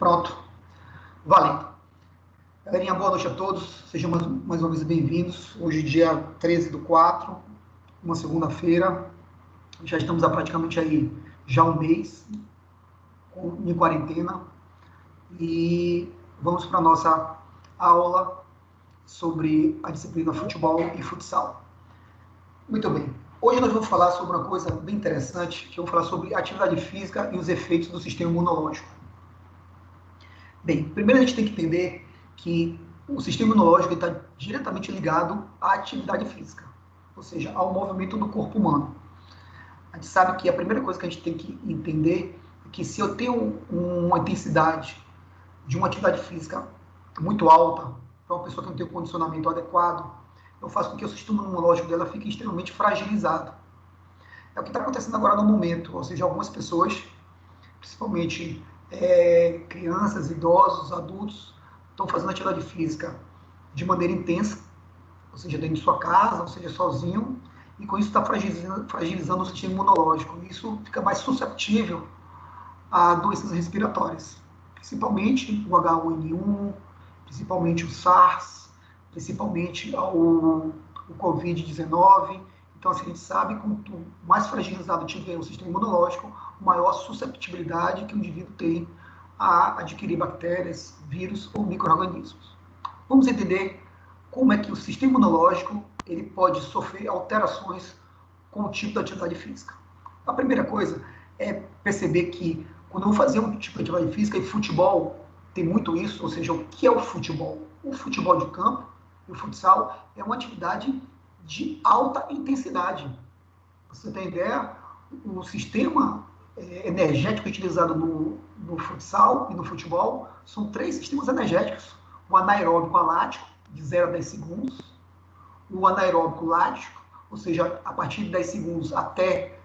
Pronto. Valendo. Galerinha, boa noite a todos. Sejam mais uma vez bem-vindos. Hoje, dia 13/4, uma segunda-feira. Já estamos há praticamente aí já um mês em quarentena. E vamos para a nossa aula sobre a disciplina futebol e futsal. Muito bem. Hoje nós vamos falar sobre uma coisa bem interessante, que eu vou falar sobre atividade física e os efeitos do sistema imunológico. Bem, primeiro a gente tem que entender que o sistema imunológico está diretamente ligado à atividade física, ou seja, ao movimento do corpo humano. A gente sabe que a primeira coisa que a gente tem que entender é que se eu tenho uma intensidade de uma atividade física muito alta, para uma pessoa que não tem um condicionamento adequado, eu faço com que o sistema imunológico dela fique extremamente fragilizado. É o que está acontecendo agora no momento, ou seja, algumas pessoas, principalmente crianças, idosos, adultos, estão fazendo atividade física de maneira intensa, ou seja, dentro de sua casa, ou seja, sozinho, e com isso está fragilizando o sistema imunológico. Isso fica mais susceptível a doenças respiratórias, principalmente o H1N1, principalmente o SARS, principalmente o Covid-19. Então, assim, a gente sabe que quanto mais fragilizado tiver o sistema imunológico, maior susceptibilidade que o indivíduo tem a adquirir bactérias, vírus ou micro-organismos. Vamos entender como é que o sistema imunológico ele pode sofrer alterações com o tipo de atividade física. A primeira coisa é perceber que quando eu vou fazer um tipo de atividade física, e futebol tem muito isso, ou seja, o que é o futebol? O futebol de campo e o futsal é uma atividade de alta intensidade. Você tem ideia? O sistema energético utilizado no futsal e no futebol são 3 sistemas energéticos. O anaeróbico alático, de 0 a 10 segundos. O anaeróbico lático, ou seja, a partir de 10 segundos até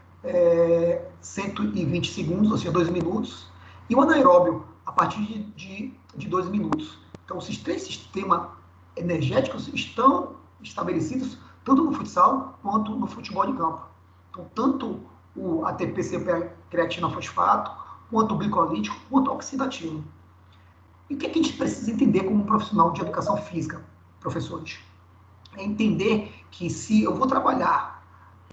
120 segundos, ou seja, 2 minutos. E o anaeróbio, a partir de 2 minutos. Então, esses 3 sistemas energéticos estão estabelecidos tanto no futsal quanto no futebol de campo. Então, tanto o ATP creatina fosfato, quanto o glicolítico, quanto o oxidativo. E o que a gente precisa entender como profissional de educação física, professores? É entender que se eu vou trabalhar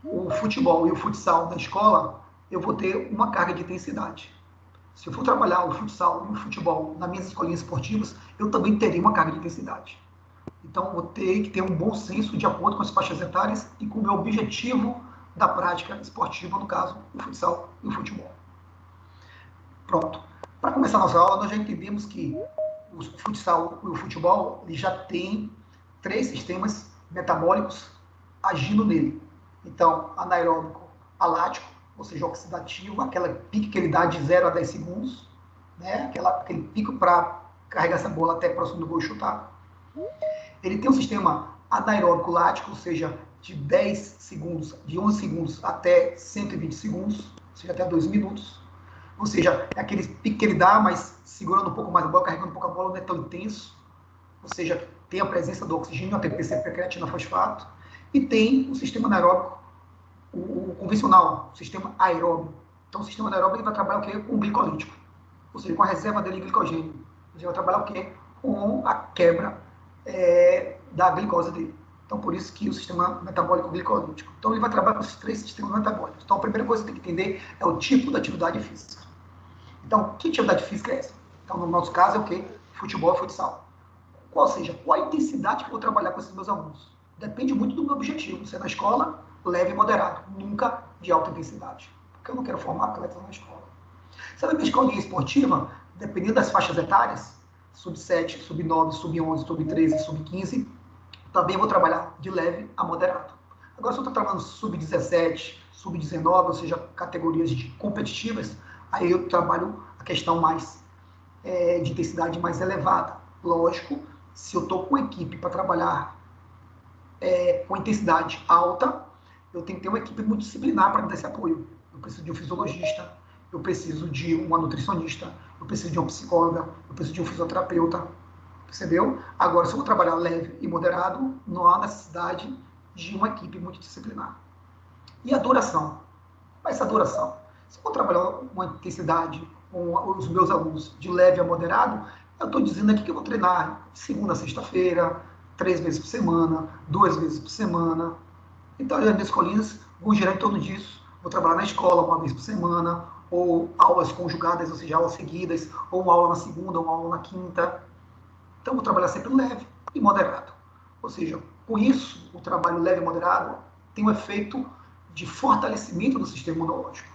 o futebol e o futsal na escola, eu vou ter uma carga de intensidade. Se eu for trabalhar o futsal e o futebol nas minhas escolinhas esportivas, eu também terei uma carga de intensidade. Então, vou ter que ter um bom senso de acordo com as faixas etárias e com o meu objetivo da prática esportiva, no caso, o futsal e o futebol. Pronto. Para começar a nossa aula, nós já entendemos que o futsal e o futebol ele já tem 3 sistemas metabólicos agindo nele. Então, anaeróbico alático, ou seja, oxidativo, aquela pique que ele dá de 0 a 10 segundos, né? Aquele pico para carregar essa bola até próximo do gol e chutar. Ele tem um sistema anaeróbico lático, ou seja, de 10 segundos, de 11 segundos até 120 segundos, ou seja, até 2 minutos. Ou seja, é aquele pique que ele dá, mas segurando um pouco mais a bola, carregando um pouco a bola, não é tão intenso. Ou seja, tem a presença do oxigênio, ATP, creatina fosfato. E tem o sistema anaeróbico, o convencional, o sistema aeróbio. Então, o sistema anaeróbio ele vai trabalhar o quê? Com o glicolítico. Ou seja, com a reserva dele de glicogênio. Ele vai trabalhar o quê? Com a quebra da glicose dele. Então, por isso que o sistema metabólico glicolítico. Então, ele vai trabalhar com esses 3 sistemas metabólicos. Então, a primeira coisa que tem que entender é o tipo da atividade física. Então, que atividade física é essa? Então, no nosso caso, é o quê? Futebol e futsal. Qual seja, qual a intensidade que eu vou trabalhar com esses meus alunos? Depende muito do meu objetivo. Se é na escola, leve e moderado. Nunca de alta intensidade. Porque eu não quero formar atletas na escola. Se é na minha escolinha esportiva, dependendo das faixas etárias, sub-7, sub-9, sub-11, sub-13, sub-15, também vou trabalhar de leve a moderado. Agora, se eu estou trabalhando sub-17, sub-19, ou seja, categorias competitivas, aí eu trabalho a questão mais de intensidade mais elevada. Lógico, se eu estou com equipe para trabalhar com intensidade alta, eu tenho que ter uma equipe multidisciplinar para me dar esse apoio. Eu preciso de um fisiologista, eu preciso de uma nutricionista, eu preciso de uma psicóloga, eu preciso de um fisioterapeuta, percebeu? Agora, se eu vou trabalhar leve e moderado, não há necessidade de uma equipe multidisciplinar. E a duração? Qual é essa duração? Se eu vou trabalhar uma intensidade, com os meus alunos de leve a moderado, eu estou dizendo aqui que eu vou treinar segunda a sexta-feira, 3 vezes por semana, 2 vezes por semana. Então, as minhas colinas vão girar em torno disso. Vou trabalhar na escola uma vez por semana, ou aulas conjugadas, ou seja, aulas seguidas, ou uma aula na segunda, ou uma aula na quinta. Então, vou trabalhar sempre leve e moderado. Ou seja, com isso, o trabalho leve e moderado tem um efeito de fortalecimento do sistema imunológico.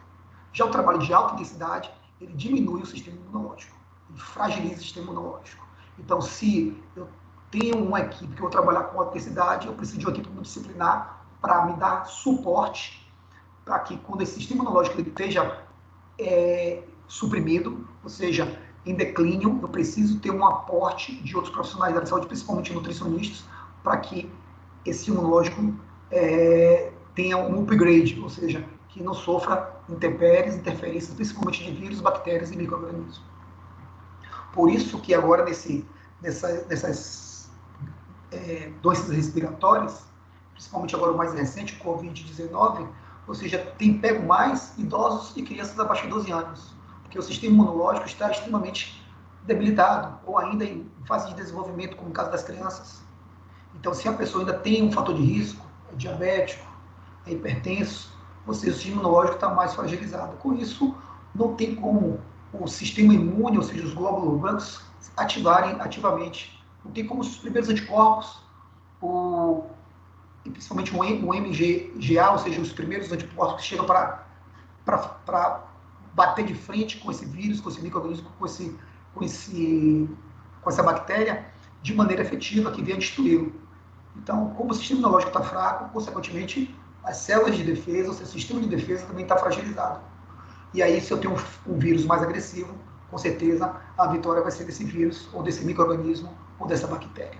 Já o trabalho de alta intensidade, ele diminui o sistema imunológico, ele fragiliza o sistema imunológico. Então, se eu tenho uma equipe que eu vou trabalhar com alta intensidade, eu preciso de uma equipe multidisciplinar para me dar suporte, para que quando esse sistema imunológico ele esteja suprimido, ou seja, em declínio, eu preciso ter um aporte de outros profissionais da saúde, principalmente nutricionistas, para que esse imunológico tenha um upgrade, ou seja, que não sofra intempéries, interferências, principalmente de vírus, bactérias e micro-organismos. Por isso que agora nessas doenças respiratórias, principalmente agora o mais recente, o Covid-19, ou seja, tem pego mais idosos e crianças abaixo de 12 anos, porque o sistema imunológico está extremamente debilitado, ou ainda em fase de desenvolvimento, como no caso das crianças. Então, se a pessoa ainda tem um fator de risco, é diabético, é hipertenso, ou seja, o sistema imunológico está mais fragilizado. Com isso, não tem como o sistema imune, ou seja, os glóbulos brancos, ativarem ativamente. Não tem como os primeiros anticorpos, e principalmente o MGA, ou seja, os primeiros anticorpos que chegam para bater de frente com esse vírus, com esse micro-organismo, com essa bactéria, de maneira efetiva, que venha destruí-lo. Então, como o sistema imunológico está fraco, consequentemente, as células de defesa, ou seja, o sistema de defesa também está fragilizado. E aí, se eu tenho um vírus mais agressivo, com certeza a vitória vai ser desse vírus, ou desse micro-organismo, ou dessa bactéria.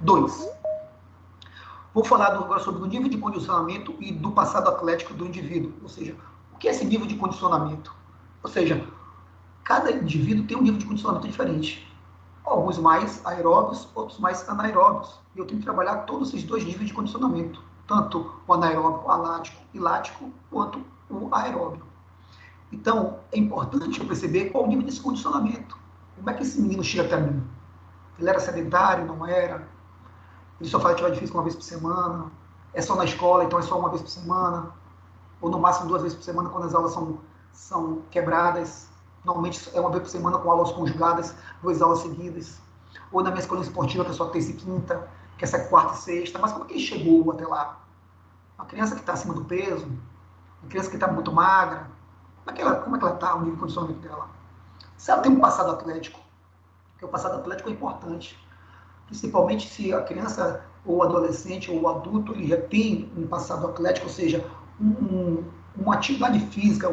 2. Vou falar agora sobre o nível de condicionamento e do passado atlético do indivíduo. Ou seja, o que é esse nível de condicionamento? Ou seja, cada indivíduo tem um nível de condicionamento diferente. Alguns mais aeróbios, outros mais anaeróbios. E eu tenho que trabalhar todos esses dois níveis de condicionamento, tanto o anaeróbio alático e lático, quanto o aeróbio. Então, é importante eu perceber qual o nível desse condicionamento. Como é que esse menino chega até mim? Ele era sedentário, não era? Ele só faz atividade física uma vez por semana? É só na escola, então é só uma vez por semana? Ou no máximo 2 vezes por semana, quando as aulas são quebradas? Normalmente é uma vez por semana com aulas conjugadas, 2 aulas seguidas. Ou na minha escola esportiva, que é só terça e quinta, que é quarta e sexta. Mas como é que ele chegou até lá? Uma criança que está acima do peso, uma criança que está muito magra, como é que ela está, o nível de condicionamento dela? Se ela tem um passado atlético, porque o passado atlético é importante, principalmente se a criança ou o adolescente ou o adulto ele já tem um passado atlético, ou seja, uma atividade física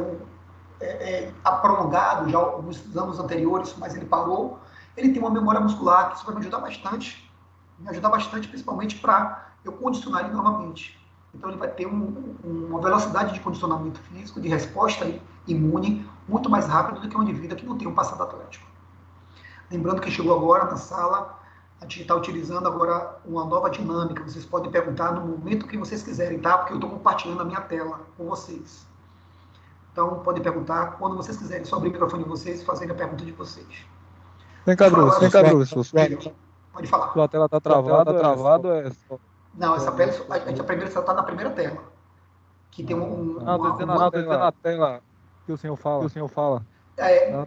prolongado já alguns anos anteriores, mas ele parou, ele tem uma memória muscular, que isso vai me ajudar bastante, principalmente para eu condicionar ele novamente. Então ele vai ter uma velocidade de condicionamento físico, de resposta imune, muito mais rápido do que um indivíduo que não tem um passado atlético. Lembrando que chegou agora na sala, a gente está utilizando agora uma nova dinâmica. Vocês podem perguntar no momento que vocês quiserem, tá? Porque eu estou compartilhando a minha tela com vocês. Então, podem perguntar quando vocês quiserem. Só abrir o microfone de vocês e fazer a pergunta de vocês. Vem cá, professor. Pode falar. Sua tela está travada. Não, a primeira só está na primeira tela. Que tem estou dizendo a tela que o senhor fala.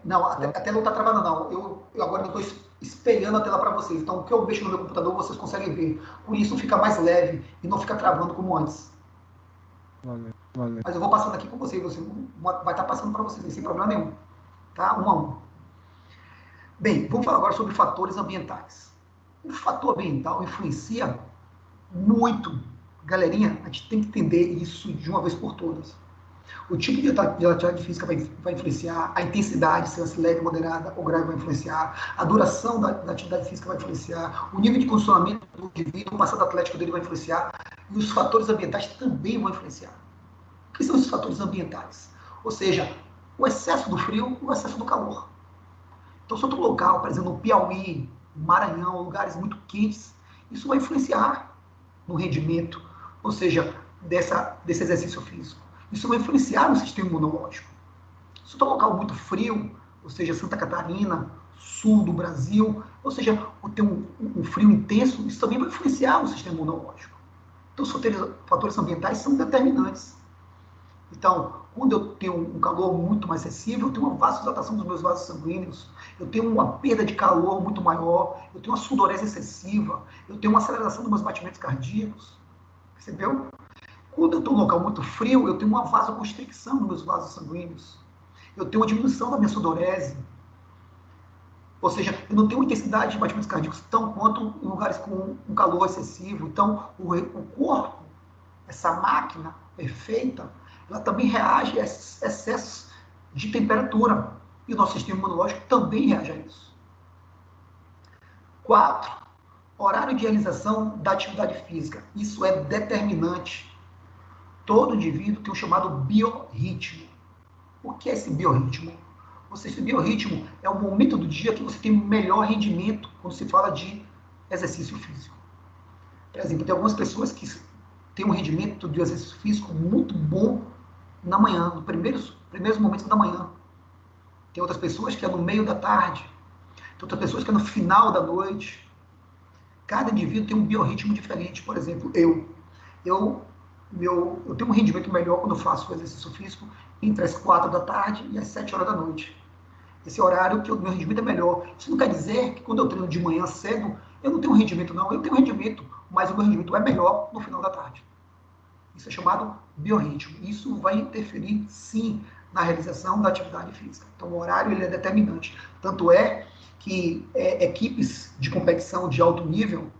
Não, a tela não está travada, não. Eu agora estou espelhando a tela para vocês. Então, o que eu mexo no meu computador, vocês conseguem ver. Com isso, fica mais leve e não fica travando como antes. Valeu. Mas eu vou passando aqui com vocês. Vai estar passando para vocês, sem problema nenhum. Tá? 1 a 1. Bem, vamos falar agora sobre fatores ambientais. O fator ambiental influencia muito. Galerinha, a gente tem que entender isso de uma vez por todas. O tipo de atividade física vai influenciar, a intensidade, se ela se leve, moderada ou grave, vai influenciar, a duração da atividade física vai influenciar, o nível de condicionamento do indivíduo, o passado atlético dele vai influenciar, e os fatores ambientais também vão influenciar. O que são esses fatores ambientais? Ou seja, o excesso do frio e o excesso do calor. Então, se eu estou no local, por exemplo, no Piauí, Maranhão, lugares muito quentes, isso vai influenciar no rendimento, ou seja, desse exercício físico. Isso vai influenciar no sistema imunológico. Se eu estou em um local muito frio, ou seja, Santa Catarina, sul do Brasil, ou seja, ter um frio intenso, isso também vai influenciar o sistema imunológico. Então, os fatores ambientais são determinantes. Então, quando eu tenho um calor muito mais excessivo, eu tenho uma vasodilatação dos meus vasos sanguíneos, eu tenho uma perda de calor muito maior, eu tenho uma sudorese excessiva, eu tenho uma aceleração dos meus batimentos cardíacos. Percebeu? Quando eu estou num local muito frio, eu tenho uma vasoconstricção nos meus vasos sanguíneos. Eu tenho uma diminuição da minha sudorese. Ou seja, eu não tenho uma intensidade de batimentos cardíacos tão quanto em lugares com um calor excessivo. Então, o corpo, essa máquina perfeita, ela também reage a esses excessos de temperatura. E o nosso sistema imunológico também reage a isso. 4. Horário de realização da atividade física. Isso é determinante. Todo indivíduo tem o chamado biorritmo. O que é esse biorritmo? Esse biorritmo é o momento do dia que você tem melhor rendimento quando se fala de exercício físico. Por exemplo, tem algumas pessoas que têm um rendimento de exercício físico muito bom na manhã, nos primeiros momentos da manhã. Tem outras pessoas que é no meio da tarde. Tem outras pessoas que é no final da noite. Cada indivíduo tem um biorritmo diferente. Por exemplo, eu tenho um rendimento melhor quando eu faço o exercício físico entre as 4 da tarde e as 7 horas da noite. Esse horário que o meu rendimento é melhor. Isso não quer dizer que quando eu treino de manhã cedo, eu não tenho rendimento, não. Eu tenho rendimento, mas o meu rendimento é melhor no final da tarde. Isso é chamado biorritmo. Isso vai interferir, sim, na realização da atividade física. Então, o horário ele é determinante. Tanto é que equipes de competição de alto nível,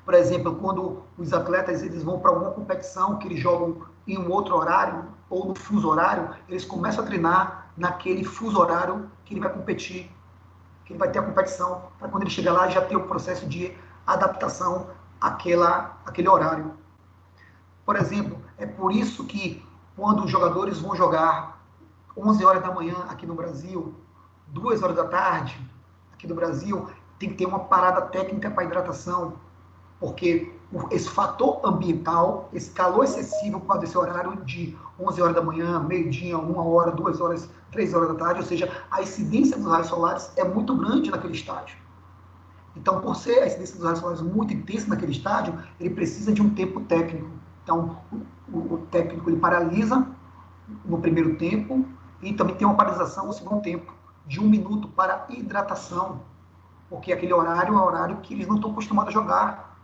por exemplo, quando os atletas eles vão para alguma competição que eles jogam em um outro horário ou no fuso horário, eles começam a treinar naquele fuso horário que ele vai competir, que ele vai ter a competição, para quando ele chegar lá já ter o processo de adaptação àquele horário. Por exemplo, é por isso que quando os jogadores vão jogar 11 horas da manhã aqui no Brasil, 2 horas da tarde aqui no Brasil, tem que ter uma parada técnica para hidratação, porque esse fator ambiental, esse calor excessivo por causa desse horário de 11 horas da manhã, meio-dia, 1 hora, 2 horas, 3 horas da tarde, ou seja, a incidência dos raios solares é muito grande naquele estádio. Então, por ser a incidência dos raios solares muito intensa naquele estádio, ele precisa de um tempo técnico. Então, o técnico ele paralisa no primeiro tempo e também tem uma paralisação no segundo tempo, de 1 minuto para hidratação, porque aquele horário é o horário que eles não estão acostumados a jogar.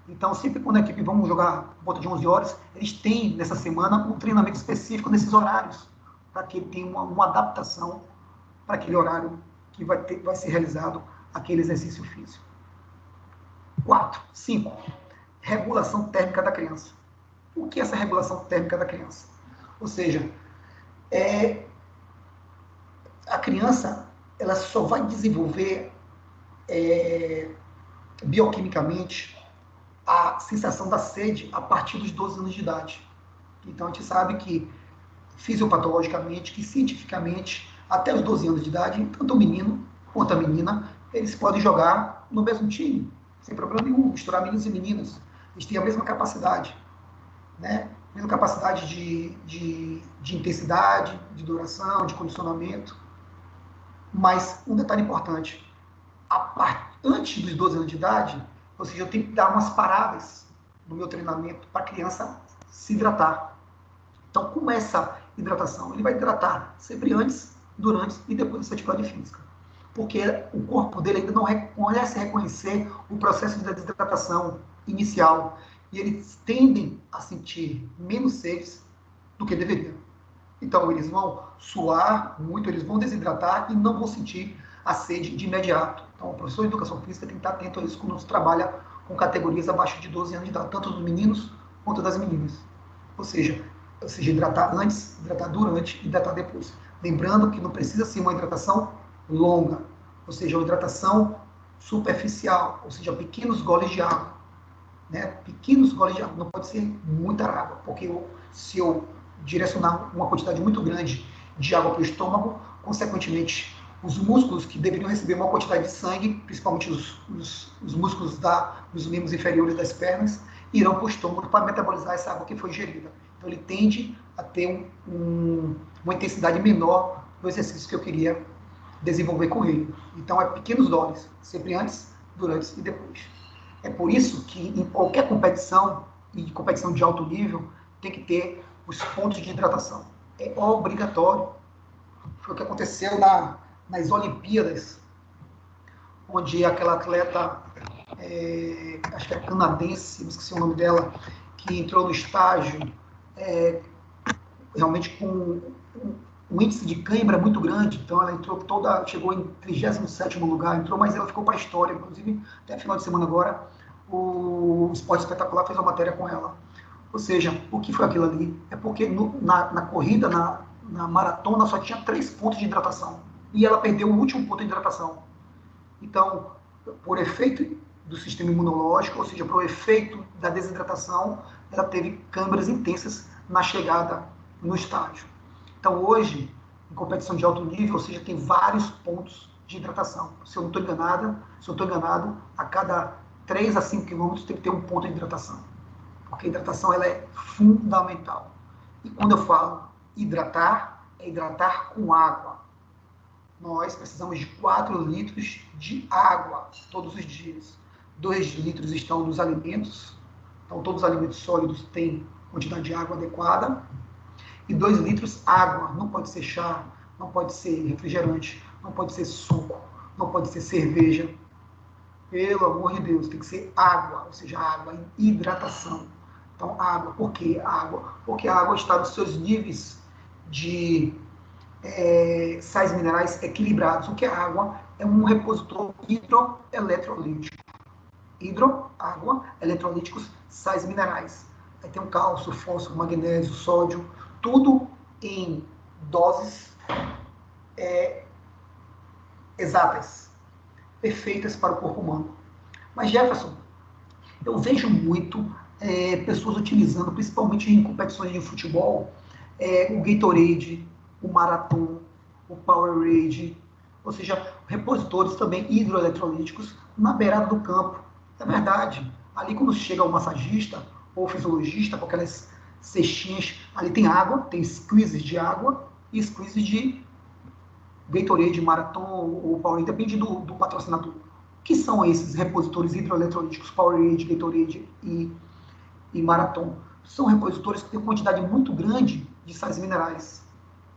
Então, sempre quando a equipe vamos jogar por volta de 11 horas, eles têm, nessa semana, um treinamento específico nesses horários, para que ele tenha uma adaptação para aquele horário que vai ser realizado aquele exercício físico. 5. Regulação térmica da criança. O que é essa regulação térmica da criança? Ou seja, a criança ela só vai desenvolver bioquimicamente a sensação da sede a partir dos 12 anos de idade. Então, a gente sabe que, fisiopatologicamente, que cientificamente, até os 12 anos de idade, tanto o menino quanto a menina, eles podem jogar no mesmo time, sem problema nenhum, misturar meninos e meninas. Eles têm a mesma capacidade, né? Mesma capacidade de intensidade, de duração, de condicionamento. Mas, um detalhe importante, antes dos 12 anos de idade, ou seja, eu tenho que dar umas paradas no meu treinamento para a criança se hidratar. Então, como é essa hidratação? Ele vai hidratar sempre antes, durante e depois dessa atividade física. Porque o corpo dele ainda não reconhece reconhecer o processo de desidratação inicial. E eles tendem a sentir menos sedes do que deveriam. Então, eles vão suar muito, eles vão desidratar e não vão sentir a sede de imediato. Então, o professor de educação física tem que estar atento a isso quando se trabalha com categorias abaixo de 12 anos de idade, tanto dos meninos quanto das meninas. Ou seja, hidratar antes, hidratar durante e hidratar depois. Lembrando que não precisa ser uma hidratação longa, ou seja, uma hidratação superficial, ou seja, pequenos goles de água. Né? Pequenos goles de água, não pode ser muita água, porque se eu direcionar uma quantidade muito grande de água para o estômago, consequentemente, os músculos que deveriam receber uma quantidade de sangue, principalmente os músculos dos membros inferiores das pernas, irão para o estômago para metabolizar essa água que foi ingerida. Então, ele tende a ter uma intensidade menor no exercício que eu queria desenvolver com ele. Então, é pequenos doses, sempre antes, durante e depois. É por isso que em qualquer competição, e competição de alto nível, tem que ter os pontos de hidratação. É obrigatório. Foi o que aconteceu nas Olimpíadas, onde aquela atleta, acho que é canadense, esqueci o nome dela, que entrou no estágio realmente com um índice de cãibra muito grande, então ela entrou chegou em 37º lugar, mas ela ficou para a história, inclusive até final de semana agora, o Esporte Espetacular fez uma matéria com ela. Ou seja, o que foi aquilo ali? É porque na corrida, na maratona, só tinha 3 pontos de hidratação, e ela perdeu o último ponto de hidratação. Então, por efeito do sistema imunológico, ou seja, por efeito da desidratação, ela teve câimbras intensas na chegada no estágio. Então, hoje, em competição de alto nível, ou seja, tem vários pontos de hidratação. Se eu não estou enganado, a cada 3 a 5 quilômetros tem que ter um ponto de hidratação. Porque a hidratação ela é fundamental. E quando eu falo hidratar, é hidratar com água. Nós precisamos de 4 litros de água todos os dias. 2 litros estão nos alimentos, então todos os alimentos sólidos têm quantidade de água adequada. E 2 litros água, não pode ser chá, não pode ser refrigerante, não pode ser suco, não pode ser cerveja. Pelo amor de Deus, tem que ser água, ou seja, água em hidratação. Então, água. Por que água? Porque a água está nos seus níveis de sais minerais equilibrados. O que é água? É um repositor hidroeletrolítico. Água, eletrolíticos, sais minerais. Aí tem o cálcio, fósforo, magnésio, sódio, tudo em doses exatas, perfeitas para o corpo humano. Mas, Jefferson, eu vejo muito pessoas utilizando, principalmente em competições de futebol, o Gatorade, o Marathon, o Powerade, ou seja, repositores também hidroeletrolíticos na beirada do campo. É verdade. Ali quando chega o massagista ou o fisiologista com aquelas cestinhas, ali tem água, tem squeezes de água e squeezes de Gatorade, Marathon ou Powerade, depende do patrocinador. O que são esses repositores hidroeletrolíticos, Powerade, Gatorade e Marathon? São repositores que têm uma quantidade muito grande de sais minerais.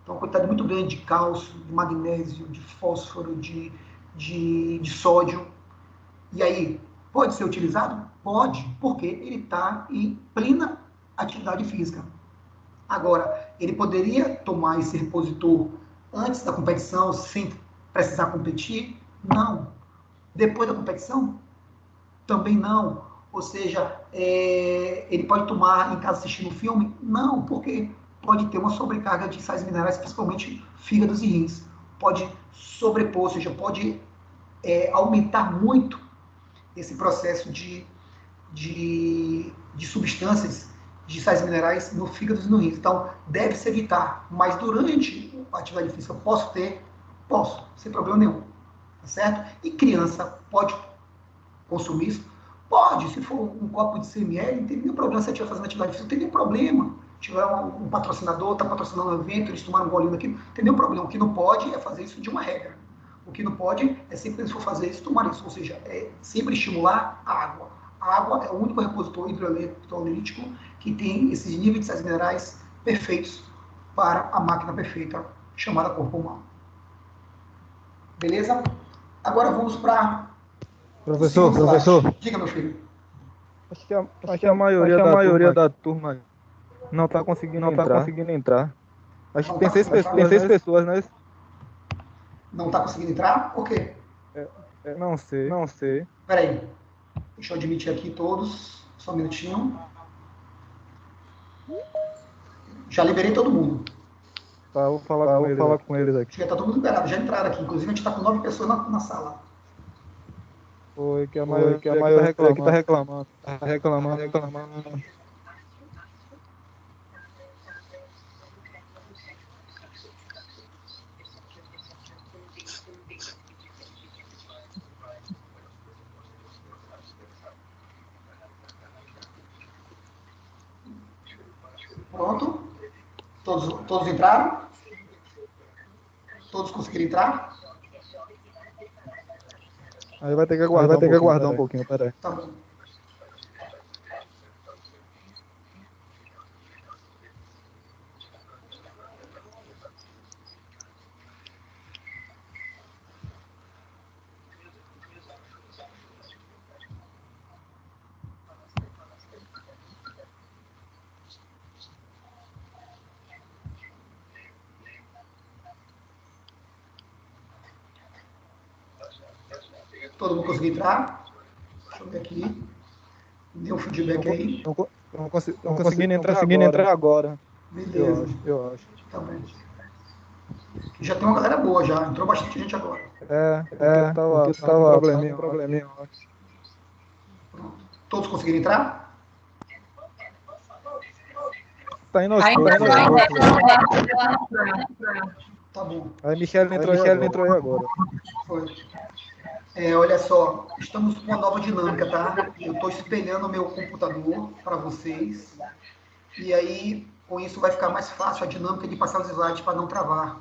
Então, uma quantidade muito grande de cálcio, de magnésio, de fósforo, de sódio. E aí, pode ser utilizado? Pode, porque ele está em plena atividade física. Agora, ele poderia tomar esse repositor antes da competição, sem precisar competir? Não. Depois da competição? Também não. Ou seja, ele pode tomar em casa assistindo um filme? Não, porque pode ter uma sobrecarga de sais minerais, principalmente fígados e rins. Pode sobrepor, ou seja, pode aumentar muito esse processo de substâncias, de sais minerais no fígado e no rins. Então, deve-se evitar. Mas durante a atividade física, posso ter? Posso, sem problema nenhum. Tá certo? E criança pode consumir isso? Pode, se for um copo de 100 ml, não tem nenhum problema se ela estiver fazendo atividade física, não tem nenhum problema. Se tiver um patrocinador, está patrocinando um evento, eles tomaram um golinho daquilo, não tem nenhum problema. O que não pode é fazer isso de uma regra. O que não pode é sempre que eles for fazer isso, tomar isso. Ou seja, é sempre estimular a água. A água é o único repositor hidroeletrolítico que tem esses níveis de sais minerais perfeitos para a máquina perfeita chamada corpo humano. Beleza? Agora vamos para... Professor, diga, meu filho. Acho que a maioria da turma não está conseguindo entrar. Acho que tem 6 pessoas, né? Não está conseguindo entrar? Por quê? Não sei. Peraí. Deixa eu admitir aqui todos. Só um minutinho. Já liberei todo mundo. Tá, vou falar com eles aqui. Já está todo mundo liberado. Já entraram aqui. Inclusive, a gente está com 9 pessoas na sala. Foi que a maioria aqui tá reclamando. Pronto? Todos entraram? Todos conseguiram entrar? Aí vai ter que aguardar um pouquinho, peraí. Tá bom. Todo mundo conseguiu entrar? Deixa eu ver aqui. Dê um feedback aí. Não conseguindo entrar agora. Beleza. Eu acho. Tá bom. Já tem uma galera boa já. Entrou bastante gente agora. Porque tava um probleminha, eu acho. Pronto. Todos conseguiram entrar? Tá indo aos poucos. Tá bom. Aí Michelle entrou aí agora. Foi. Olha só, estamos com uma nova dinâmica, tá? Eu estou espelhando o meu computador para vocês. E aí, com isso, vai ficar mais fácil a dinâmica de passar os slides para não travar.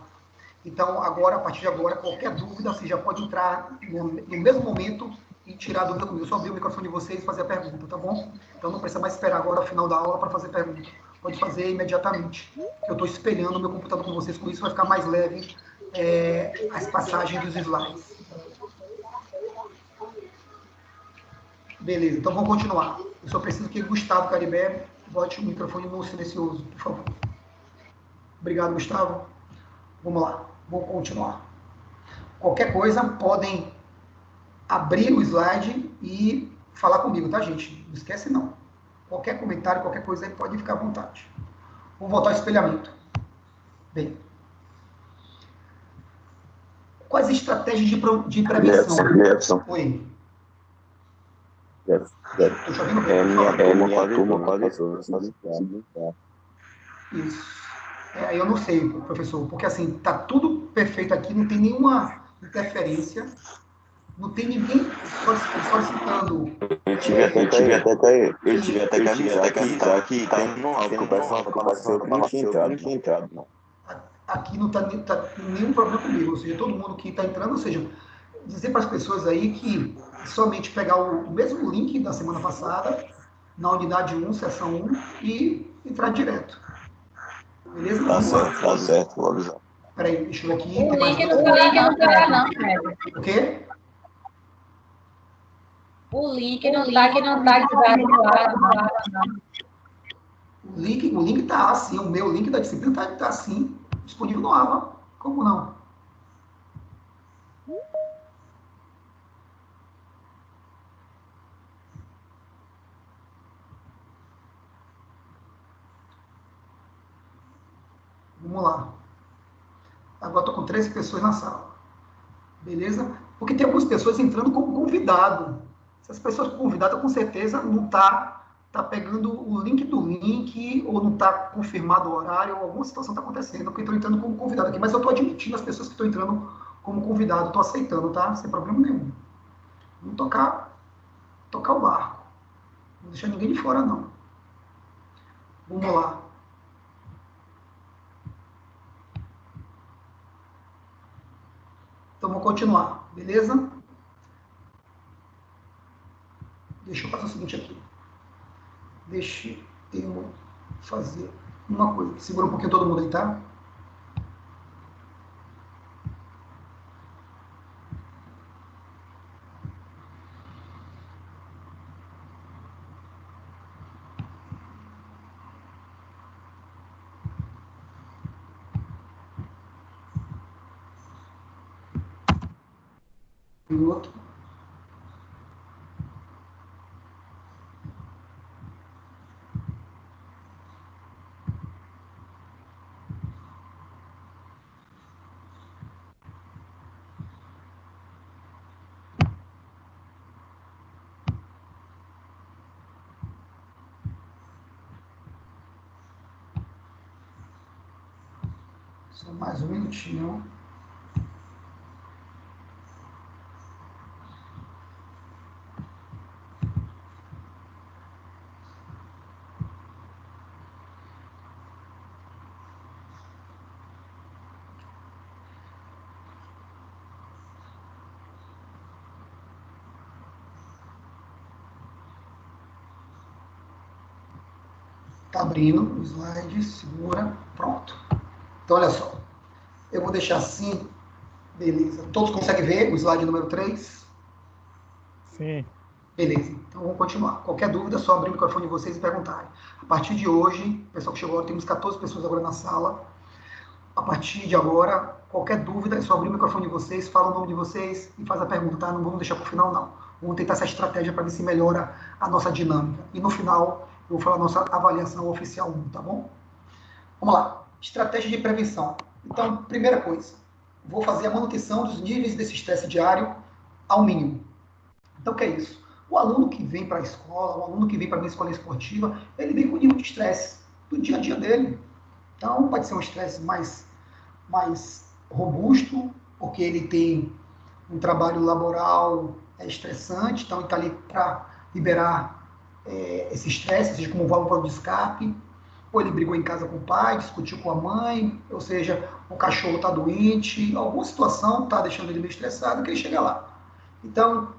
Então, agora, a partir de agora, qualquer dúvida, você já pode entrar no mesmo momento e tirar a dúvida comigo. Eu só abrir o microfone de vocês e fazer a pergunta, tá bom? Então, não precisa mais esperar agora o final da aula para fazer pergunta. Pode fazer imediatamente. Eu estou espelhando o meu computador com vocês, com isso vai ficar mais leve as passagens dos slides. Beleza, então vamos continuar. Eu só preciso que Gustavo Caribé bote o microfone no silencioso, por favor. Obrigado, Gustavo. Vamos lá, vamos continuar. Qualquer coisa, podem abrir o slide e falar comigo, tá, gente? Não esquece, não. Qualquer comentário, qualquer coisa aí, pode ficar à vontade. Vamos voltar ao espelhamento. Bem, quais estratégias de prevenção? Jefferson. Oi. Estou te ouvindo bem, minha turma quase Isso. Eu não sei, professor, porque assim, tá tudo perfeito aqui, não tem nenhuma interferência, não tem ninguém solicitando. Eu tive até que avisar que tem um algo que o pessoal apareceu que não tinha entrado, não. Aqui não tá nenhum problema comigo, ou seja, todo mundo que está entrando, ou seja, dizer para as pessoas aí que somente pegar o mesmo link da semana passada, na unidade 1, sessão 1, e entrar direto. Beleza? Tá certo, vou avisar. Peraí, deixa eu ver aqui. O link não tá, não, Fred. O quê? O link não tá desatualizado, não. O link tá assim, o meu link da disciplina tá assim, disponível no AVA. Como não? Vamos lá. Agora estou com 13 pessoas na sala. Beleza? Porque tem algumas pessoas entrando como convidado. Essas pessoas convidadas, com certeza, não tá pegando o link do link, ou não está confirmado o horário, ou alguma situação está acontecendo, porque estão entrando como convidado aqui. Mas eu estou admitindo as pessoas que estão entrando como convidado, estou aceitando, tá? Sem problema nenhum. Vamos tocar o barco. Não deixar ninguém de fora, não. Vamos lá. Então, vou continuar, beleza? Deixa eu fazer o seguinte aqui. Deixa eu fazer uma coisa. Segura um pouquinho todo mundo aí, tá? Um minuto. Só mais um minutinho. Está abrindo o slide, segura, pronto. Então, olha só. Eu vou deixar assim, beleza. Todos conseguem ver o slide número 3? Sim. Beleza, então vamos continuar. Qualquer dúvida, é só abrir o microfone de vocês e perguntarem. A partir de hoje, o pessoal que chegou agora, temos 14 pessoas agora na sala. A partir de agora, qualquer dúvida, é só abrir o microfone de vocês, fala o nome de vocês e faz a pergunta, tá? Não vamos deixar para o final, não. Vamos tentar essa estratégia para ver se melhora a nossa dinâmica. E no final, eu vou falar a nossa avaliação oficial 1, tá bom? Vamos lá. Estratégia de prevenção. Então, primeira coisa, vou fazer a manutenção dos níveis desse estresse diário ao mínimo. Então, o que é isso? O aluno que vem para a escola, o aluno que vem para a minha escola esportiva, ele vem com o nível de estresse do dia a dia dele. Então, pode ser um estresse mais robusto, porque ele tem um trabalho laboral estressante, então ele está ali para liberar esse estresse, seja como válvula de escape, ou ele brigou em casa com o pai, discutiu com a mãe, ou seja, o cachorro está doente, alguma situação está deixando ele meio estressado, que ele chega lá. Então,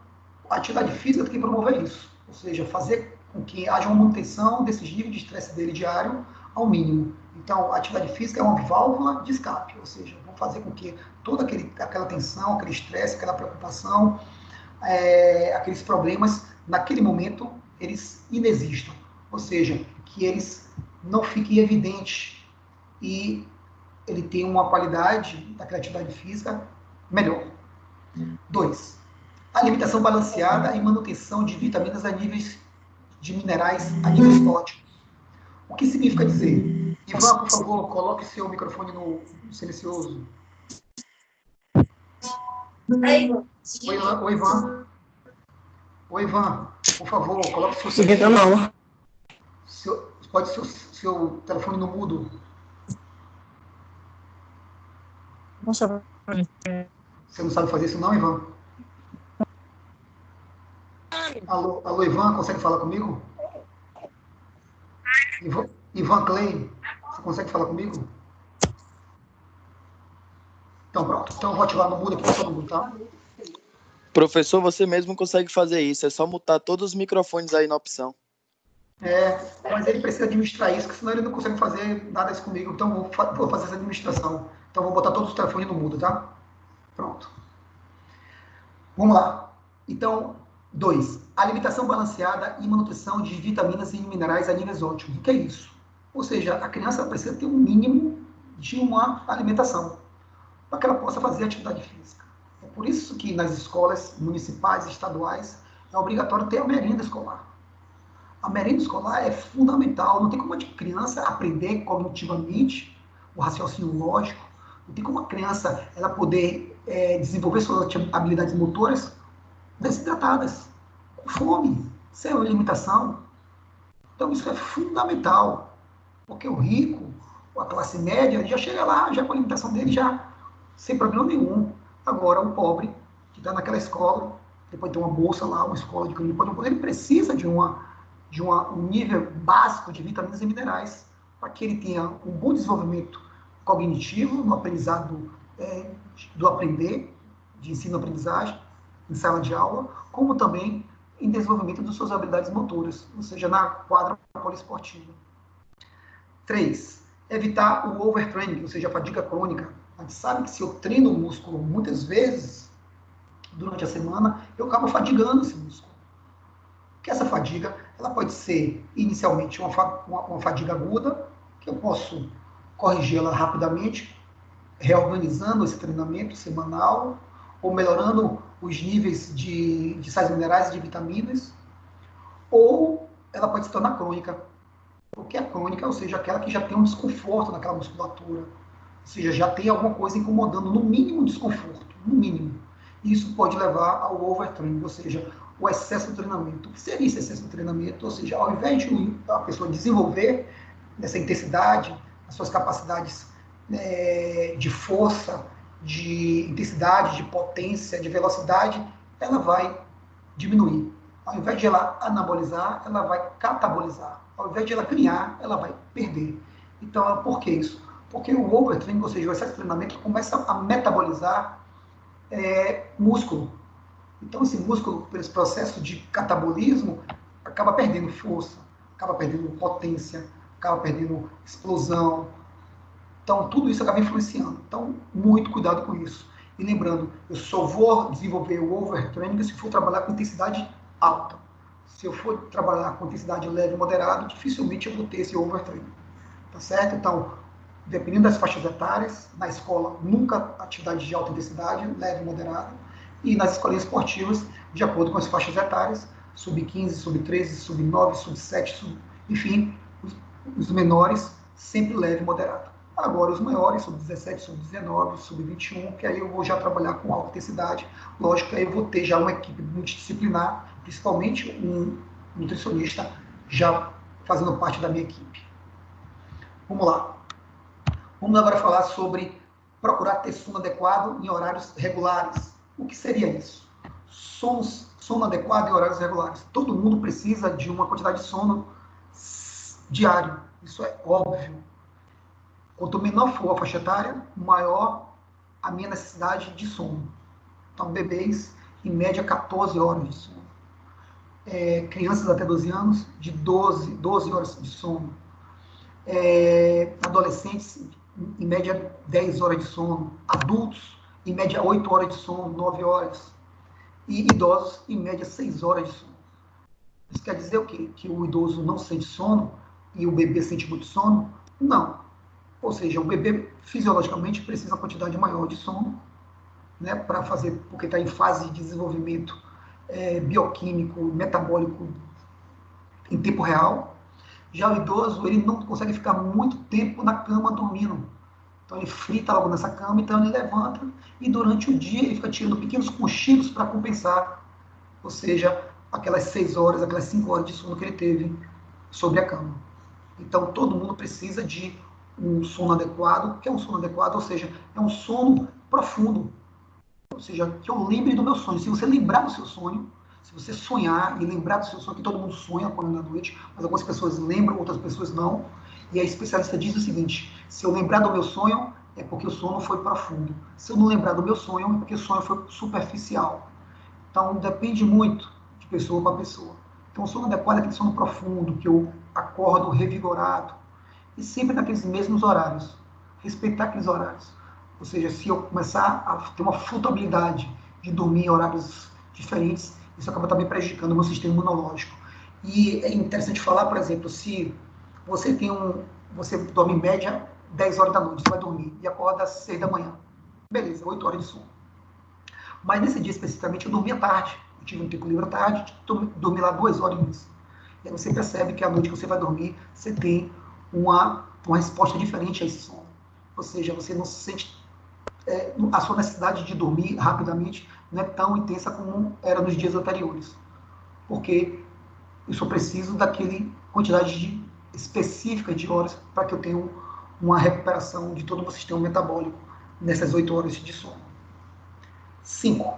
a atividade física tem que promover isso, ou seja, fazer com que haja uma manutenção desses níveis de estresse dele diário ao mínimo. Então, a atividade física é uma válvula de escape, ou seja, vamos fazer com que toda aquela tensão, aquele estresse, aquela preocupação, aqueles problemas, naquele momento, eles inexistam. Ou seja, que eles não fiquem evidentes e ele tenha uma qualidade daquela atividade física melhor. 2. Alimentação balanceada e manutenção de vitaminas a níveis de minerais a níveis ótimos. O que significa dizer? Ivan, por favor, coloque seu microfone no silencioso. Oi, Ivan. Oi, Ivan. Por favor, coloque seu silencioso. Pode ser seu telefone no mudo. Nossa. Você não sabe fazer isso não, Ivan? Alô, Ivan, consegue falar comigo? Ivan Clay, você consegue falar comigo? Então, pronto. Então, eu vou ativar no mudo aqui para todo mundo, tá? Professor, você mesmo consegue fazer isso. É só mutar todos os microfones aí na opção. Mas ele precisa administrar isso, porque senão ele não consegue fazer nada isso comigo. Então, vou fazer essa administração. Então, vou botar todos os telefones no mudo, tá? Pronto. Vamos lá. Então, 2. Alimentação balanceada e manutenção de vitaminas e minerais a níveis ótimos. O que é isso? Ou seja, a criança precisa ter um mínimo de uma alimentação para que ela possa fazer atividade física. É por isso que nas escolas municipais e estaduais é obrigatório ter a merenda escolar. A merenda escolar é fundamental. Não tem como a criança aprender cognitivamente o raciocínio lógico. Não tem como a criança ela poder desenvolver suas habilidades motoras desidratadas, com fome, sem alimentação. Então isso é fundamental, porque o rico, a classe média, já chega lá, já com a alimentação dele já sem problema nenhum. Agora o pobre, que está naquela escola, ele pode ter uma bolsa lá, uma escola de economia, ele precisa de um nível básico de vitaminas e minerais para que ele tenha um bom desenvolvimento cognitivo no aprendizado do aprender, de ensino-aprendizagem, em sala de aula, como também em desenvolvimento de suas habilidades motoras, ou seja, na quadra poliesportiva. 3. Evitar o overtraining, ou seja, a fadiga crônica. A gente sabe que se eu treino o músculo muitas vezes durante a semana, eu acabo fadigando esse músculo. Que essa fadiga, ela pode ser inicialmente uma fadiga aguda, que eu posso corrigi-la rapidamente, reorganizando esse treinamento semanal, ou melhorando os níveis de sais minerais e de vitaminas, ou ela pode se tornar crônica. O que é crônica? Ou seja, aquela que já tem um desconforto naquela musculatura, ou seja, já tem alguma coisa incomodando, no mínimo desconforto, no mínimo. Isso pode levar ao overtraining, ou seja, o excesso de treinamento. O que seria esse excesso de treinamento? Ou seja, ao invés de a pessoa desenvolver essa intensidade, as suas capacidades de força, de intensidade, de potência, de velocidade, ela vai diminuir. Ao invés de ela anabolizar, ela vai catabolizar. Ao invés de ela ganhar, ela vai perder. Então, por que isso? Porque o overtraining, ou seja, o excesso de treinamento, começa a metabolizar músculo. Então, esse músculo, por esse processo de catabolismo, acaba perdendo força, acaba perdendo potência, acaba perdendo explosão. Então, tudo isso acaba influenciando. Então, muito cuidado com isso. E lembrando, eu só vou desenvolver o overtraining se for trabalhar com intensidade alta. Se eu for trabalhar com intensidade leve e moderada, dificilmente eu vou ter esse overtraining. Tá certo? Então, dependendo das faixas etárias, na escola, nunca atividade de alta intensidade, leve e moderada. E nas escolinhas esportivas, de acordo com as faixas etárias, sub-15, sub-13, sub-9, sub-7, enfim, os menores, sempre leve e moderado. Agora, os maiores, sub-17, sub-19, sub-21, que aí eu vou já trabalhar com alta intensidade. Lógico que aí eu vou ter já uma equipe multidisciplinar, principalmente um nutricionista já fazendo parte da minha equipe. Vamos lá. Vamos agora falar sobre procurar ter sono adequado em horários regulares. O que seria isso? Sono adequado em horários regulares. Todo mundo precisa de uma quantidade de sono diário. Isso é óbvio. Quanto menor for a faixa etária, maior a minha necessidade de sono. Então, bebês, em média, 14 horas de sono. Crianças até 12 anos, de 12 horas de sono. Adolescentes, em média, 10 horas de sono. Adultos, em média, 8 horas de sono, 9 horas. E idosos, em média, 6 horas de sono. Isso quer dizer o quê? Que o idoso não sente sono e o bebê sente muito sono? Não. Ou seja, o bebê fisiologicamente precisa uma quantidade maior de sono, né, para fazer, porque está em fase de desenvolvimento bioquímico, metabólico em tempo real. Já o idoso, ele não consegue ficar muito tempo na cama dormindo. Então ele frita logo nessa cama, então ele levanta e durante o dia ele fica tirando pequenos cochilos para compensar, ou seja, aquelas 6 horas, aquelas 5 horas de sono que ele teve sobre a cama. Então todo mundo precisa de um sono adequado. Que é um sono adequado? Ou seja, é um sono profundo. Ou seja, que eu lembre do meu sonho. Se você lembrar do seu sonho, se você sonhar e lembrar do seu sonho, que todo mundo sonha quando é na noite, mas algumas pessoas lembram, outras pessoas não. E a especialista diz o seguinte: se eu lembrar do meu sonho, é porque o sono foi profundo. Se eu não lembrar do meu sonho, é porque o sonho foi superficial. Então, depende muito de pessoa para pessoa. Então, o sono adequado é aquele sono profundo, que eu acordo revigorado, e sempre naqueles mesmos horários. Respeitar aqueles horários. Ou seja, se eu começar a ter uma flutuabilidade de dormir em horários diferentes, isso acaba também prejudicando o meu sistema imunológico. E é interessante falar, por exemplo, se você você dorme em média 10 horas da noite, você vai dormir e acorda às 6 da manhã. Beleza, 8 horas de sono. Mas nesse dia especificamente eu dormi à tarde. Eu tive um tempo livre à tarde, dormi lá 2 horas. E aí você percebe que à noite que você vai dormir, você tem uma resposta diferente a esse sono. Ou seja, você não se sente... a sua necessidade de dormir rapidamente não é tão intensa como era nos dias anteriores. Porque eu só preciso daquele quantidade específica de horas para que eu tenha uma recuperação de todo o meu sistema metabólico nessas 8 horas de sono. 5.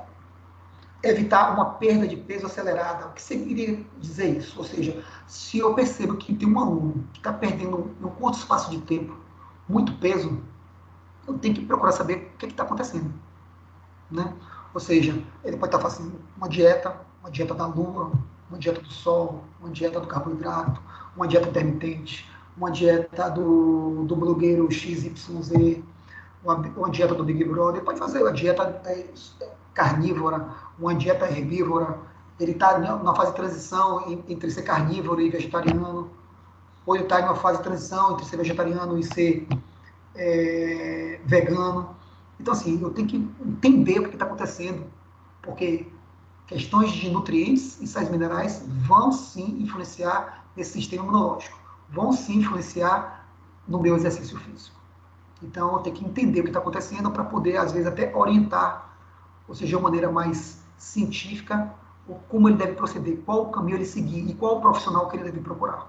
Evitar uma perda de peso acelerada. O que seria dizer isso? Ou seja, se eu percebo que tem um aluno que está perdendo em um curto espaço de tempo muito peso, eu tenho que procurar saber o que está acontecendo. Né? Ou seja, ele pode estar fazendo uma dieta da lua, uma dieta do sol, uma dieta do carboidrato, uma dieta intermitente, uma dieta do blogueiro XYZ, uma dieta do Big Brother. Ele pode fazer uma dieta carnívora, uma dieta herbívora. Ele está numa fase de transição entre ser carnívoro e vegetariano, ou ele está em uma fase de transição entre ser vegetariano e ser vegano. Então, assim, eu tenho que entender o que está acontecendo, porque questões de nutrientes e sais minerais vão sim influenciar nesse sistema imunológico, vão sim influenciar no meu exercício físico. Então, eu tenho que entender o que está acontecendo para poder, às vezes, até orientar, ou seja, de uma maneira mais científica, como ele deve proceder, qual o caminho ele seguir e qual o profissional que ele deve procurar.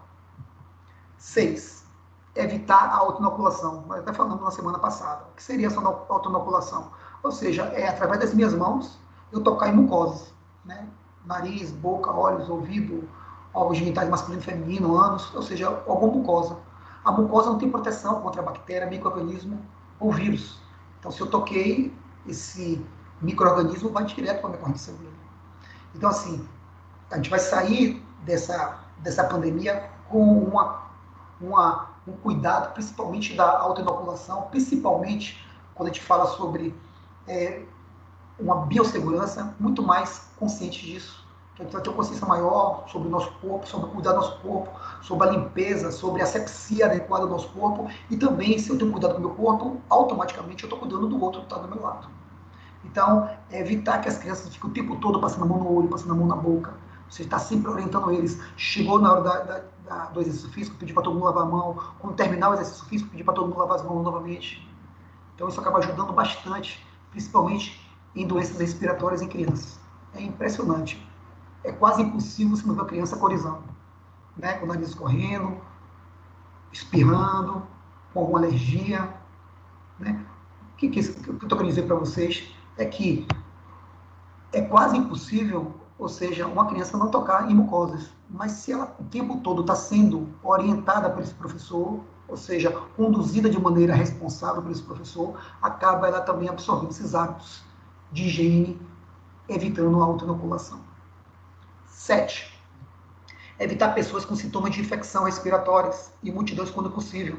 6. Evitar a autoinoculação. Nós até falamos na semana passada. O que seria essa autoinoculação? Ou seja, é através das minhas mãos eu tocar em mucosas, né? Nariz, boca, olhos, ouvido, órgãos genitais masculino e feminino, ânus, ou seja, alguma mucosa. A mucosa não tem proteção contra bactéria, micro-organismo ou vírus. Então, se eu toquei, esse micro-organismo vai direto para a minha corrente sanguínea. Então, assim, a gente vai sair dessa pandemia com um cuidado, principalmente da autoinoculação, principalmente quando a gente fala sobre uma biossegurança, muito mais consciente disso. Que a gente vai ter uma consciência maior sobre o nosso corpo, sobre cuidar do nosso corpo, sobre a limpeza, sobre a asepsia adequada do nosso corpo, e também, se eu tenho cuidado do meu corpo, automaticamente eu estou cuidando do outro que está do meu lado. Então, evitar que as crianças fiquem o tempo todo passando a mão no olho, passando a mão na boca. Você está sempre orientando eles. Chegou na hora do exercício físico, pedir para todo mundo lavar a mão. Quando terminar o exercício físico, pedir para todo mundo lavar as mãos novamente. Então, isso acaba ajudando bastante, principalmente em doenças respiratórias em crianças. É impressionante. É quase impossível você não ver a criança corizando, né? Com o nariz escorrendo, espirrando, com alguma alergia, né? O que eu estou querendo dizer para vocês é que é quase impossível, ou seja, uma criança não tocar em mucosas, mas se ela o tempo todo está sendo orientada por esse professor, ou seja, conduzida de maneira responsável por esse professor, acaba ela também absorvendo esses hábitos de higiene, evitando a autoinoculação. 7. Evitar pessoas com sintomas de infecção respiratórias e multidões quando possível.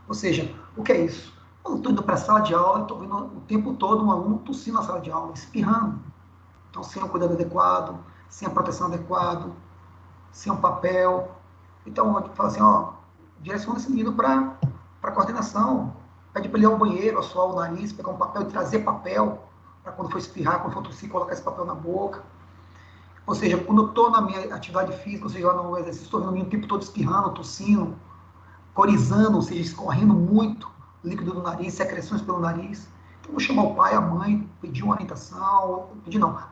Ou seja, o que é isso? Eu estou indo para a sala de aula, estou vendo o tempo todo um aluno tossindo na sala de aula, espirrando. Então, sem o cuidado adequado, sem a proteção adequada, sem um papel. Então, eu falo assim, direciona esse menino para a coordenação, pede para ele ir ao banheiro, assoar o nariz, pegar um papel e trazer papel, para quando for espirrar, quando for tossir, colocar esse papel na boca. Ou seja, quando eu estou na minha atividade física, ou seja, lá no exercício, estou vendo o menino o tempo todo espirrando, tossindo, corizando, ou seja, escorrendo muito líquido do nariz, secreções pelo nariz. Então, vou chamar o pai, a mãe, pedir uma orientação,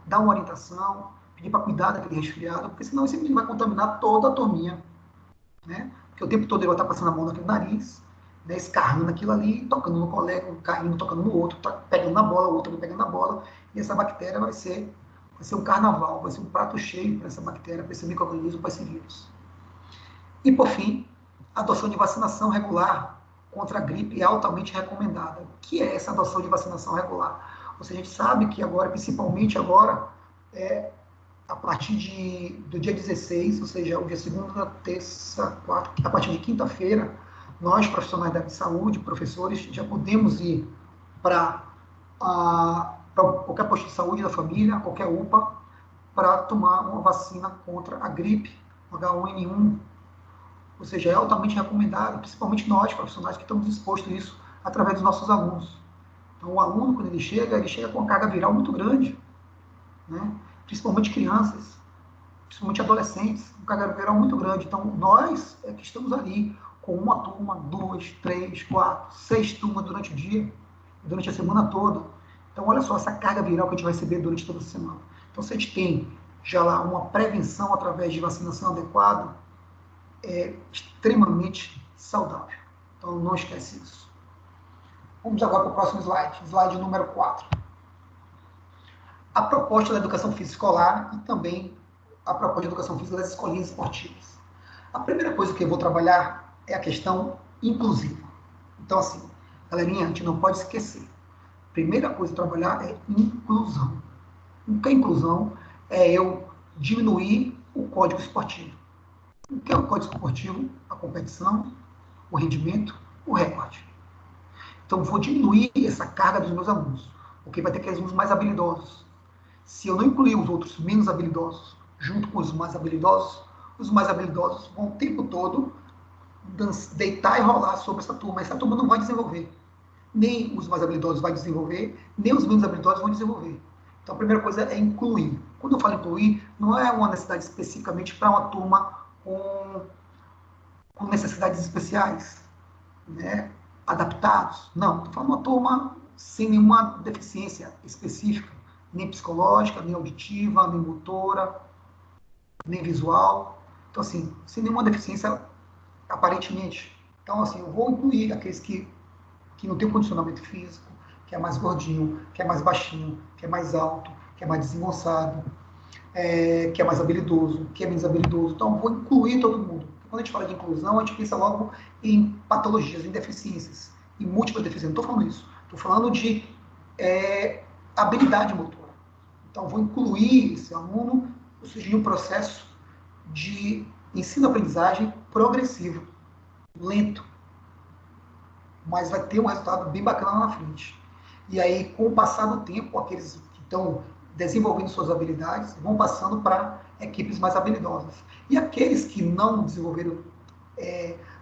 dar uma orientação, pedir para cuidar daquele resfriado, porque senão esse menino vai contaminar toda a turminha, né? Porque o tempo todo ele vai estar passando a mão naquele nariz, né, escarrando aquilo ali, tocando no colega, caindo, tocando no outro, pegando na bola, o outro também pegando na bola, e essa bactéria vai ser um carnaval, vai ser um prato cheio para essa bactéria, para esse micro-organismo, para esse vírus. E, por fim, a adoção de vacinação regular contra a gripe é altamente recomendada. O que é essa adoção de vacinação regular? Ou seja, a gente sabe que agora, principalmente agora, a partir do dia 16, ou seja, o dia segunda, terça, quarta, a partir de quinta-feira, nós, profissionais da saúde, professores, já podemos ir para qualquer posto de saúde da família, qualquer UPA, para tomar uma vacina contra a gripe, H1N1. Ou seja, é altamente recomendado, principalmente nós, profissionais, que estamos expostos a isso através dos nossos alunos. Então, o aluno, quando ele chega com uma carga viral muito grande, né? Principalmente crianças, principalmente adolescentes, uma carga viral muito grande. Então, nós é que estamos ali com uma turma, 2, 3, 4, 6 turmas durante o dia, durante a semana toda. Então, olha só essa carga viral que a gente vai receber durante toda a semana. Então, se a gente tem já lá uma prevenção através de vacinação adequada, é extremamente saudável. Então, não esquece isso. Vamos agora para o próximo slide, slide número 4. A proposta da educação física escolar e também a proposta da educação física das escolinhas esportivas. A primeira coisa que eu vou trabalhar é a questão inclusiva. Então, assim, galerinha, a gente não pode esquecer. A primeira coisa a trabalhar é inclusão. O que é inclusão? É eu diminuir o código esportivo. O que é o código esportivo? A competição, o rendimento, o recorde. Então, vou diminuir essa carga dos meus alunos, porque vai ter aqueles alunos mais habilidosos. Se eu não incluir os outros menos habilidosos junto com os mais habilidosos vão o tempo todo deitar e rolar sobre essa turma. Essa turma não vai desenvolver. Nem os mais habilidosos vão desenvolver, nem os menos habilidosos vão desenvolver. Então, a primeira coisa é incluir. Quando eu falo incluir, não é uma necessidade especificamente para uma turma com necessidades especiais, né, adaptados. Não, estou falando uma turma sem nenhuma deficiência específica, nem psicológica, nem auditiva, nem motora, nem visual. Então, assim, sem nenhuma deficiência aparentemente. Então, assim, eu vou incluir aqueles que não tem condicionamento físico, que é mais gordinho, que é mais baixinho, que é mais alto, que é mais desengonçado, que é mais habilidoso, que é menos habilidoso. Então, vou incluir todo mundo. Quando a gente fala de inclusão, a gente pensa logo em patologias, em deficiências, em múltiplas deficiências. Não estou falando isso. Estou falando de habilidade motora. Então, vou incluir esse aluno, ou seja, em um processo de ensino-aprendizagem progressivo. lento, mas vai ter um resultado bem bacana lá na frente. E aí, com o passar do tempo, aqueles que estão desenvolvendo suas habilidades vão passando para equipes mais habilidosas. E aqueles que não desenvolveram,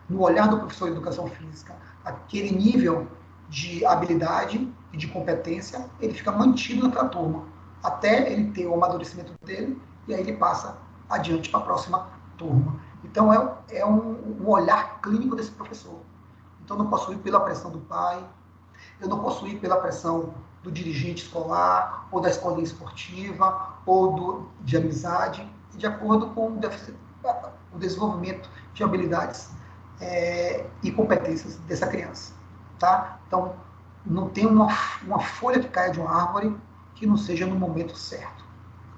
no olhar do professor de educação física, aquele nível de habilidade e de competência, ele fica mantido naquela turma, até ele ter o amadurecimento dele, e aí ele passa adiante para a próxima turma. Então, é um olhar clínico desse professor. Então, eu não posso ir pela pressão do pai, eu não posso ir pela pressão do dirigente escolar, ou da escolinha esportiva, ou de amizade, de acordo com o desenvolvimento de habilidades e competências dessa criança. Tá? Então, não tem uma folha que caia de uma árvore que não seja no momento certo.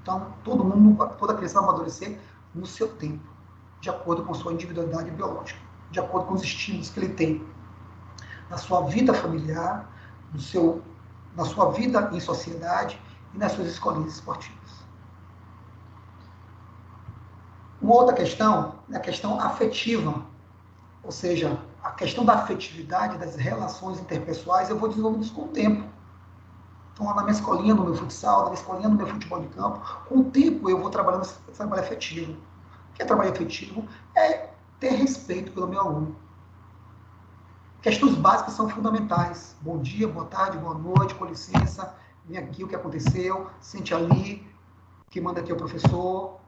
Então, toda criança vai amadurecer no seu tempo, de acordo com sua individualidade biológica, de acordo com os estímulos que ele tem na sua vida familiar, na sua vida em sociedade e nas suas escolinhas esportivas. Uma outra questão é a questão afetiva, ou seja, a questão da afetividade, das relações interpessoais, eu vou desenvolvendo isso com o tempo. Então, lá na minha escolinha, no meu futsal, na minha escolinha, no meu futebol de campo, com o tempo eu vou trabalhando esse trabalho afetivo. O que é trabalho afetivo? É ter respeito pelo meu aluno. Questões básicas são fundamentais. Bom dia, boa tarde, boa noite, com licença, vem aqui o que aconteceu, sente ali, quem manda aqui é o professor,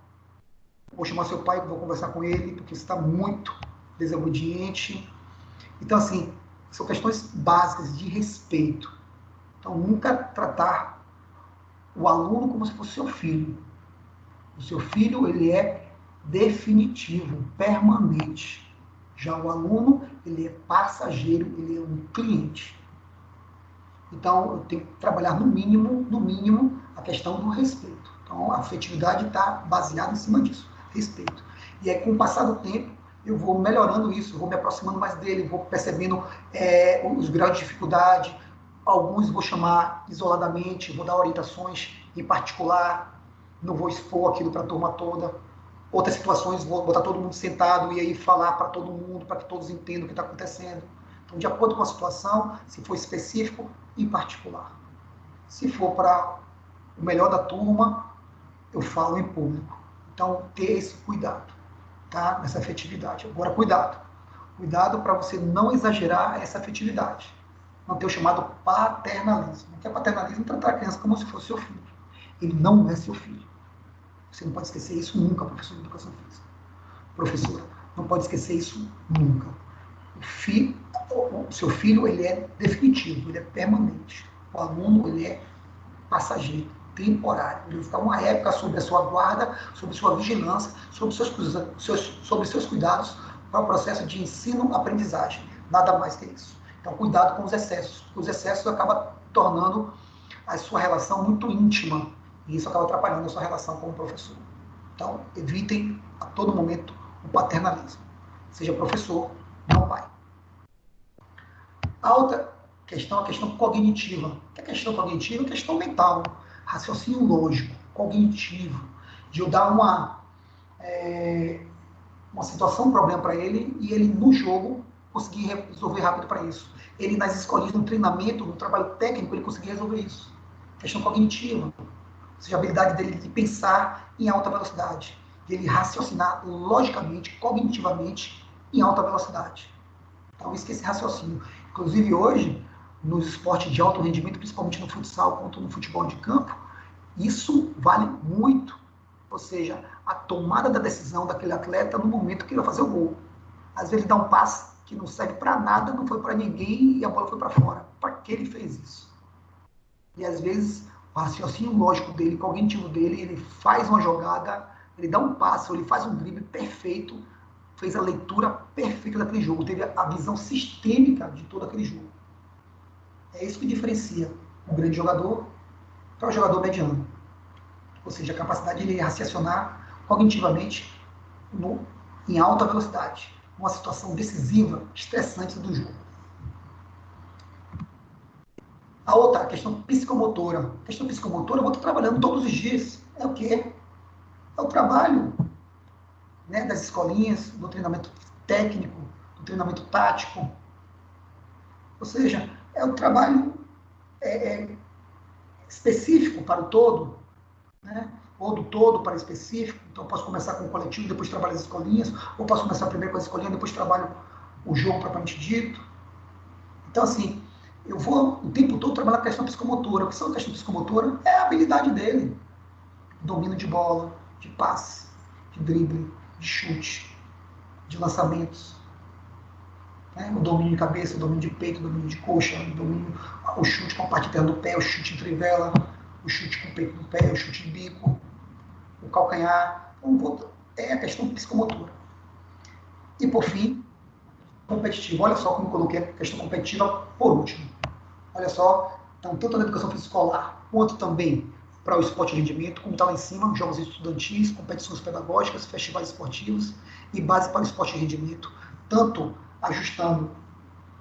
vou chamar seu pai, vou conversar com ele, porque você está muito desobediente. Então, assim, são questões básicas de respeito. Então, nunca tratar o aluno como se fosse seu filho. O seu filho, ele é definitivo, permanente. Já o aluno, ele é passageiro, ele é um cliente. Então, eu tenho que trabalhar no mínimo, a questão do respeito. Então, a afetividade está baseada em cima disso, respeito. E aí, com o passar do tempo, eu vou melhorando isso, vou me aproximando mais dele, vou percebendo os graus de dificuldade. Alguns vou chamar isoladamente, vou dar orientações em particular, não vou expor aquilo para a turma toda. Outras situações, vou botar todo mundo sentado e aí falar para todo mundo, para que todos entendam o que está acontecendo. Então, de acordo com a situação, se for específico, em particular. Se for para o melhor da turma, eu falo em público. Então, ter esse cuidado, tá? Nessa afetividade. Agora, cuidado. Cuidado para você não exagerar essa afetividade. Não ter o chamado paternalismo. O que é paternalismo? Tratar a criança como se fosse seu filho. Ele não é seu filho. Você não pode esquecer isso nunca, professor de educação física. Professora, não pode esquecer isso nunca. O seu filho, ele é definitivo, ele é permanente. O aluno, ele é passageiro, temporário. Ele vai ficar uma época sob a sua guarda, sob sua vigilância, sob seus cuidados para o processo de ensino-aprendizagem. Nada mais que isso. Então, cuidado com os excessos. Os excessos acabam tornando a sua relação muito íntima. E isso acaba atrapalhando a sua relação com o professor. Então, evitem a todo momento o paternalismo. Seja professor, não pai. A outra questão é a questão cognitiva. O que é a questão cognitiva? É a questão mental. Raciocínio lógico, cognitivo. De eu dar uma situação, um problema para ele, e ele, no jogo, conseguir resolver rápido para isso. Ele, nas escolinhas, no treinamento, no trabalho técnico, ele conseguir resolver isso. Questão cognitiva. Ou seja, a habilidade dele de pensar em alta velocidade, de ele raciocinar logicamente, cognitivamente, em alta velocidade. Então, isso que é esse raciocínio. Inclusive, hoje, nos esportes de alto rendimento, principalmente no futsal, quanto no futebol de campo, isso vale muito. Ou seja, a tomada da decisão daquele atleta no momento que ele vai fazer o gol. Às vezes ele dá um passe que não serve para nada, não foi para ninguém e a bola foi para fora. Para que ele fez isso? E às vezes o raciocínio lógico dele, cognitivo dele, ele faz uma jogada, ele dá um passe, ele faz um drible perfeito, fez a leitura perfeita daquele jogo, teve a visão sistêmica de todo aquele jogo. É isso que diferencia um grande jogador para o jogador mediano. Ou seja, a capacidade de ele raciocinar cognitivamente em alta velocidade, uma situação decisiva, estressante do jogo. A outra, a questão psicomotora. A questão psicomotora eu vou estar trabalhando todos os dias. É o quê? É o trabalho, né, das escolinhas, do treinamento técnico, do treinamento tático. Ou seja, é um trabalho específico para o todo, né? Ou do todo para específico. Então, eu posso começar com o coletivo, depois trabalho as escolinhas, ou posso começar primeiro com as escolinhas, depois trabalho o jogo propriamente dito. Então, assim, eu vou o tempo todo trabalhar a questão psicomotora. O que são a questão psicomotora? É a habilidade dele. Domínio de bola, de passe, de drible, de chute, de lançamentos. Né? O domínio de cabeça, o domínio de peito, o domínio de coxa, o chute com a parte interna do pé, o chute em trivela, o chute com o peito do pé, o chute de bico, o calcanhar. Então, é a questão psicomotora. E, por fim, competitivo. Olha só como eu coloquei a questão competitiva por último. Olha só, então, tanto na educação física escolar, quanto também para o esporte de rendimento, como está lá em cima, jogos estudantis, competições pedagógicas, festivais esportivos e base para o esporte de rendimento, tanto ajustando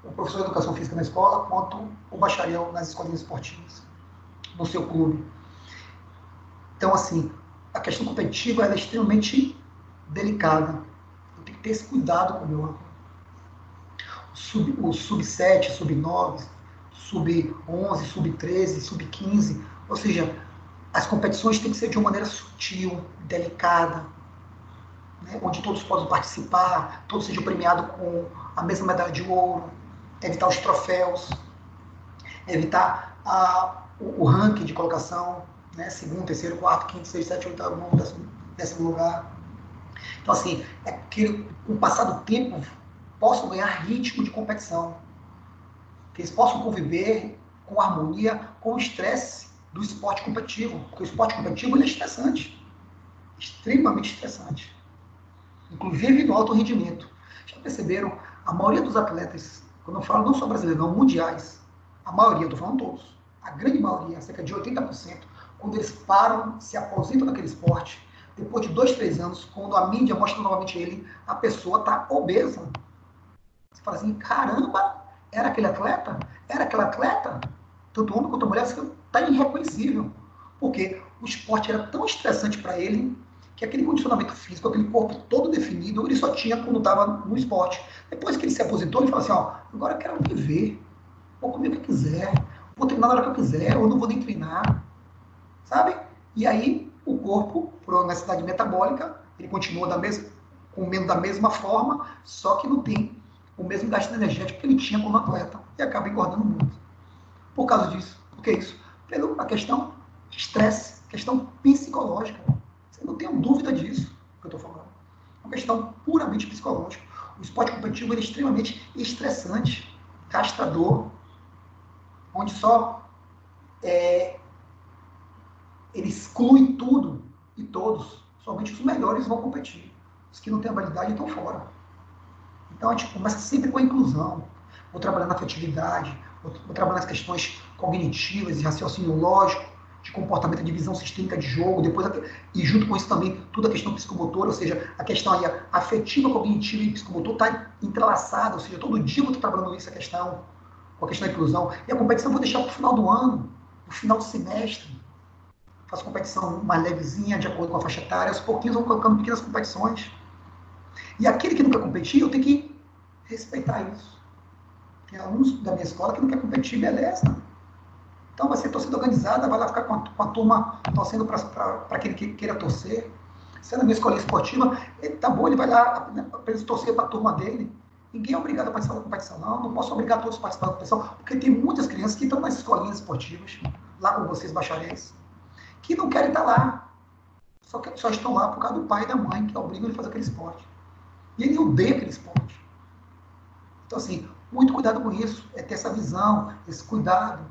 o professor de educação física na escola, quanto o bacharel nas escolinhas esportivas, no seu clube. Então, assim, a questão competitiva ela é extremamente delicada. Eu tenho que ter esse cuidado com o meu aluno. O sub-7, sub-9, sub-11, sub-13, sub-15, ou seja, as competições têm que ser de uma maneira sutil, delicada, né, onde todos possam participar, todos sejam premiados com a mesma medalha de ouro, evitar os troféus, evitar o ranking de colocação, né, segundo, terceiro, quarto, quinto, sexto, sétimo, oitavo, nono, décimo lugar. Então, assim, é que com o passar do tempo possam ganhar ritmo de competição, que eles possam conviver com harmonia com o estresse do esporte competitivo, porque o esporte competitivo ele é estressante, extremamente estressante, inclusive no alto rendimento. Já perceberam? A maioria dos atletas, quando eu falo não só brasileiros, não, mundiais, a maioria, estou falando todos, a grande maioria, cerca de 80%, quando eles param, se aposentam daquele esporte, depois de 2, 3 anos, quando a mídia mostra novamente ele, a pessoa está obesa. Você fala assim, caramba, era aquele atleta? Era aquele atleta? Tanto homem quanto mulher, está irreconhecível. Porque o esporte era tão estressante para ele que aquele condicionamento físico, aquele corpo todo definido, ele só tinha quando estava no esporte. Depois que ele se aposentou, ele falou assim, ó, agora eu quero viver, vou comer o que eu quiser, vou treinar na hora que eu quiser, ou não vou nem treinar, sabe? E aí o corpo, por uma necessidade metabólica, ele continua comendo da mesma forma, só que não tem o mesmo gasto energético que ele tinha como atleta e acaba engordando muito. Por causa disso. Por que isso? Pela questão de estresse, questão psicológica. Você não tem dúvida disso que eu estou falando. É uma questão puramente psicológica. O esporte competitivo é extremamente estressante, castrador, onde só ele exclui tudo e todos. Somente os melhores vão competir. Os que não têm habilidade estão fora. Então a gente começa sempre com a inclusão. Vou trabalhar na afetividade, vou trabalhar nas questões cognitivas, de raciocínio lógico, de comportamento, de visão sistêmica de jogo, depois, e junto com isso também toda a questão psicomotora, ou seja, a questão aí, afetiva, cognitiva e psicomotor está entrelaçada, ou seja, todo dia eu estou trabalhando isso, a questão, com a questão da inclusão. E a competição eu vou deixar para o final do ano, no final do semestre. Faço competição mais levezinha, de acordo com a faixa etária, aos pouquinhos eu vou colocando pequenas competições. E aquele que nunca competiu, eu tenho que respeitar isso. Tem alunos da minha escola que não quer competir, beleza. Então vai ser torcida organizada, vai lá ficar com a turma torcendo para aquele que queira torcer. Se é na minha escola esportiva, ele tá bom, ele vai lá para ele torcer para a turma dele. Ninguém é obrigado a participar da competição, não posso obrigar todos a participar da competição, porque tem muitas crianças que estão nas escolinhas esportivas, lá com vocês, bacharéis, que não querem estar lá. Só estão lá por causa do pai e da mãe, que obrigam ele a fazer aquele esporte. E ele odeia aquele esporte. Então, assim, muito cuidado com isso, é ter essa visão, esse cuidado,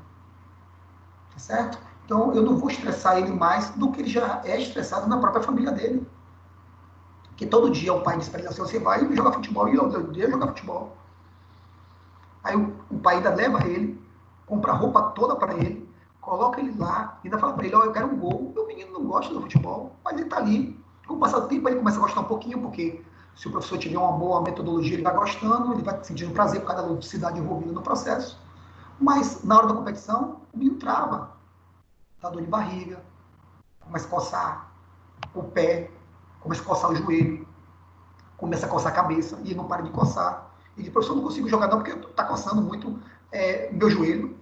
tá certo? Então, eu não vou estressar ele mais do que ele já é estressado na própria família dele. Que todo dia o pai diz para ele assim, você vai jogar futebol, e eu odeio jogar futebol. Aí o pai ainda leva ele, compra a roupa toda para ele, coloca ele lá, ainda fala para ele, eu quero um gol. E o menino não gosta do futebol, mas ele está ali. Com o passar do tempo, ele começa a gostar um pouquinho, porque se o professor tiver uma boa metodologia, ele vai gostando, ele vai sentindo prazer por causa da ludicidade envolvida no processo. Mas, na hora da competição, o menino trava. Dá dor de barriga, começa a coçar o pé, começa a coçar o joelho, começa a coçar a cabeça, e não para de coçar. E de professor, não consigo jogar não, porque está coçando muito meu joelho.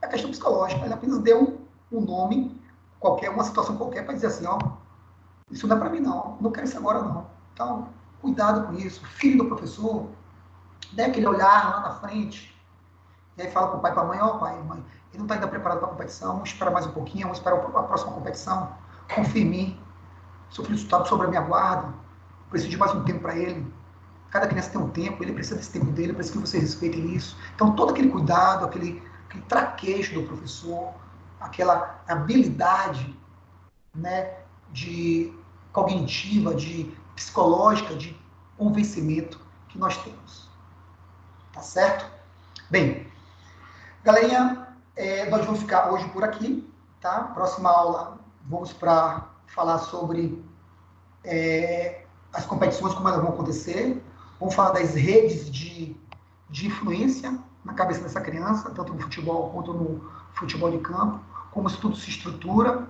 É questão psicológica. Ele apenas deu um nome qualquer, uma situação qualquer, para dizer assim, ó, isso não é para mim não, não quero isso agora não. Então, cuidado com isso. Filho do professor, dê aquele olhar lá na frente, e aí fala com o pai e para a mãe, ó, pai, mãe, ele não está ainda preparado para a competição, vamos esperar mais um pouquinho, vamos esperar a próxima competição, confia em mim, seu filho está sobre a minha guarda, preciso de mais um tempo para ele. Cada criança tem um tempo, ele precisa desse tempo dele, precisa que vocês respeitem isso. Então, todo aquele cuidado, aquele traquejo do professor, aquela habilidade, né, de cognitiva, de psicológica, de convencimento que nós temos. Tá certo? Bem, galerinha, nós vamos ficar hoje por aqui, tá? Próxima aula, vamos para falar sobre as competições, como elas vão acontecer. Vamos falar das redes de influência na cabeça dessa criança, tanto no futebol quanto no futebol de campo, como isso tudo se estrutura.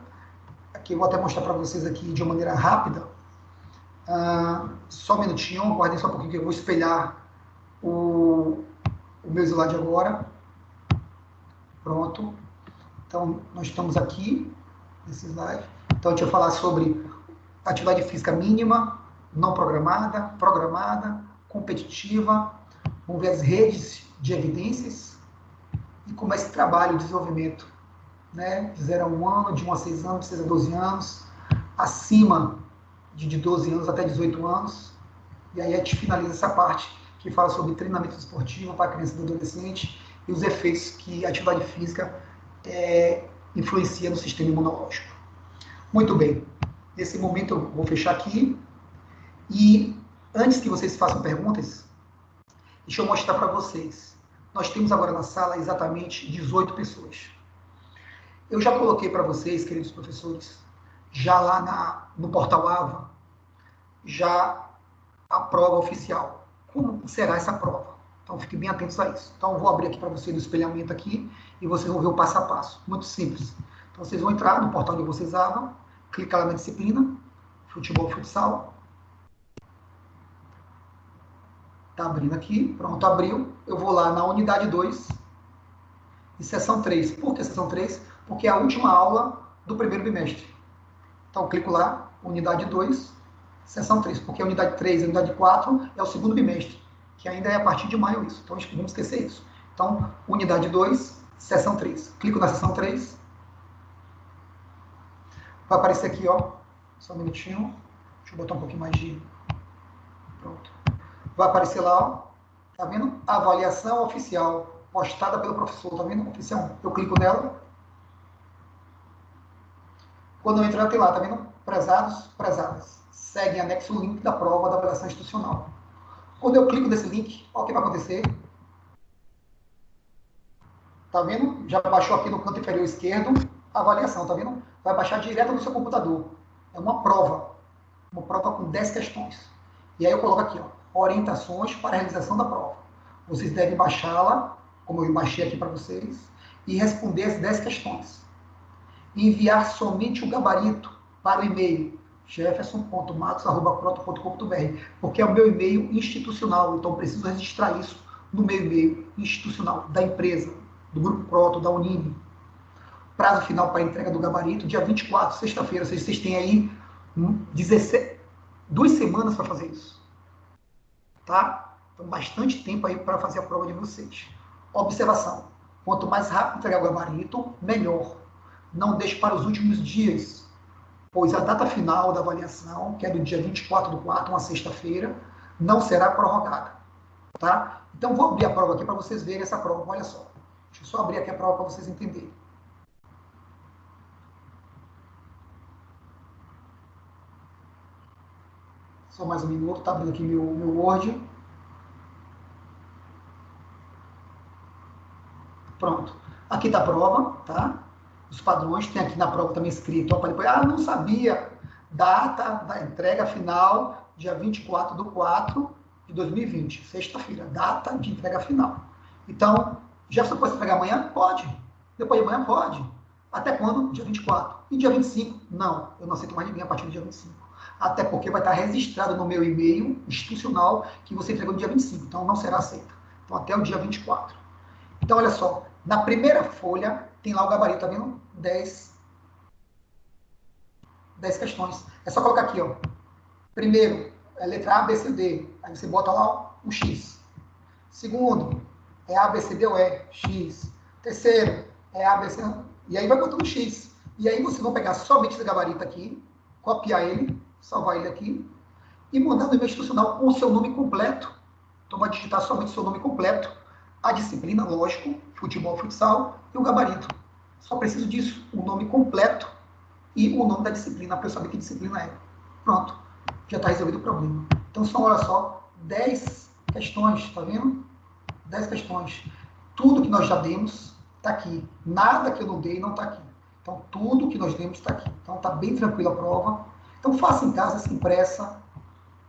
Aqui eu vou até mostrar para vocês aqui de uma maneira rápida. Só um minutinho, aguardem só um pouquinho que eu vou espelhar o meu slide agora. Pronto. Então, nós estamos aqui, nesse slide. Então, a gente vai falar sobre atividade física mínima, não programada, programada, competitiva. Vamos ver as redes de evidências e como é esse trabalho de desenvolvimento, né? De 0 a 1 ano, de 1 a 6 anos, de 6 a 12 anos, acima de 12 anos até 18 anos. E aí a gente finaliza essa parte que fala sobre treinamento esportivo para criança e adolescente e os efeitos que a atividade física influencia no sistema imunológico. Muito bem. Nesse momento eu vou fechar aqui. E antes que vocês façam perguntas, deixa eu mostrar para vocês. Nós temos agora na sala exatamente 18 pessoas. Eu já coloquei para vocês, queridos professores, já lá no portal AVA, já a prova oficial. Como será essa prova? Então, fiquem bem atentos a isso. Então, eu vou abrir aqui para vocês o espelhamento aqui e vocês vão ver o passo a passo. Muito simples. Então, vocês vão entrar no portal de vocês AVA, clicar lá na disciplina, futebol e futsal. Está abrindo aqui. Pronto, abriu. Eu vou lá na unidade 2 e sessão 3. Por que sessão 3? Porque é a última aula do primeiro bimestre. Então, eu clico lá, unidade 2, sessão 3, porque a unidade 3 e a unidade 4 é o segundo bimestre, que ainda é a partir de maio isso. Então, vamos esquecer isso. Então, unidade 2, sessão 3. Clico na sessão 3. Vai aparecer aqui, ó. Só um minutinho. Deixa eu botar um pouquinho mais de... Pronto. Vai aparecer lá, ó. Tá vendo? Avaliação oficial, postada pelo professor. Tá vendo? Oficial. Eu clico nela. Quando eu entrar, tem lá, tá vendo? Prezados, prezadas. Segue em anexo o link da prova da avaliação institucional. Quando eu clico nesse link, olha o que vai acontecer. Tá vendo? Já baixou aqui no canto inferior esquerdo a avaliação, tá vendo? Vai baixar direto no seu computador. É uma prova com 10 questões. E aí eu coloco aqui, ó, orientações para a realização da prova. Vocês devem baixá-la, como eu baixei aqui para vocês, e responder as 10 questões. E enviar somente o gabarito para o e-mail jefferson.matos@proto.com.br, porque é o meu e-mail institucional, então eu preciso registrar isso no meu e-mail institucional da empresa, do Grupo Proto, da Unime. Prazo final para a entrega do gabarito, dia 24, sexta-feira. Vocês têm aí 2 semanas para fazer isso. Tá? Então, bastante tempo aí para fazer a prova de vocês. Observação. Quanto mais rápido entregar o gabarito, melhor. Não deixe para os últimos dias, pois a data final da avaliação, que é do dia 24/4, uma sexta-feira, não será prorrogada. Tá? Então, vou abrir a prova aqui para vocês verem essa prova. Olha só. Deixa eu só abrir aqui a prova para vocês entenderem. Só mais um minuto, está abrindo aqui meu Word. Pronto. Aqui está a prova, tá? Os padrões, tem aqui na prova também escrito, ó, depois, não sabia, data da entrega final, dia 24/4 de 2020, sexta-feira, data de entrega final. Então, já você pode entregar amanhã? Pode. Depois de amanhã? Pode. Até quando? Dia 24. E dia 25? Não, eu não aceito mais ninguém a partir do dia 25. Até porque vai estar registrado no meu e-mail institucional que você entregou no dia 25, então não será aceita. Então, até o dia 24. Então, olha só, na primeira folha tem lá o gabarito, tá vendo? 10 questões. É só colocar aqui, ó. Primeiro, é letra A, B, C, D. Aí você bota lá um X. Segundo, é A, B, C, D ou E, X. Terceiro, é A, B, C, e aí vai botando X. E aí vocês vão pegar somente esse gabarito aqui, copiar ele, salvar ele aqui, e mandar no e-mail institucional com o seu nome completo. Então vai digitar somente o seu nome completo, a disciplina, lógico, futebol, futsal, e o gabarito. Só preciso disso, o nome completo e o nome da disciplina, para eu saber que disciplina é. Pronto, já está resolvido o problema. Então são, olha só, 10 questões, tá vendo? 10 questões. Tudo que nós já demos está aqui. Nada que eu não dei não está aqui. Então, tudo que nós demos está aqui. Então, está bem tranquila a prova. Então, façam em casa, sem pressa.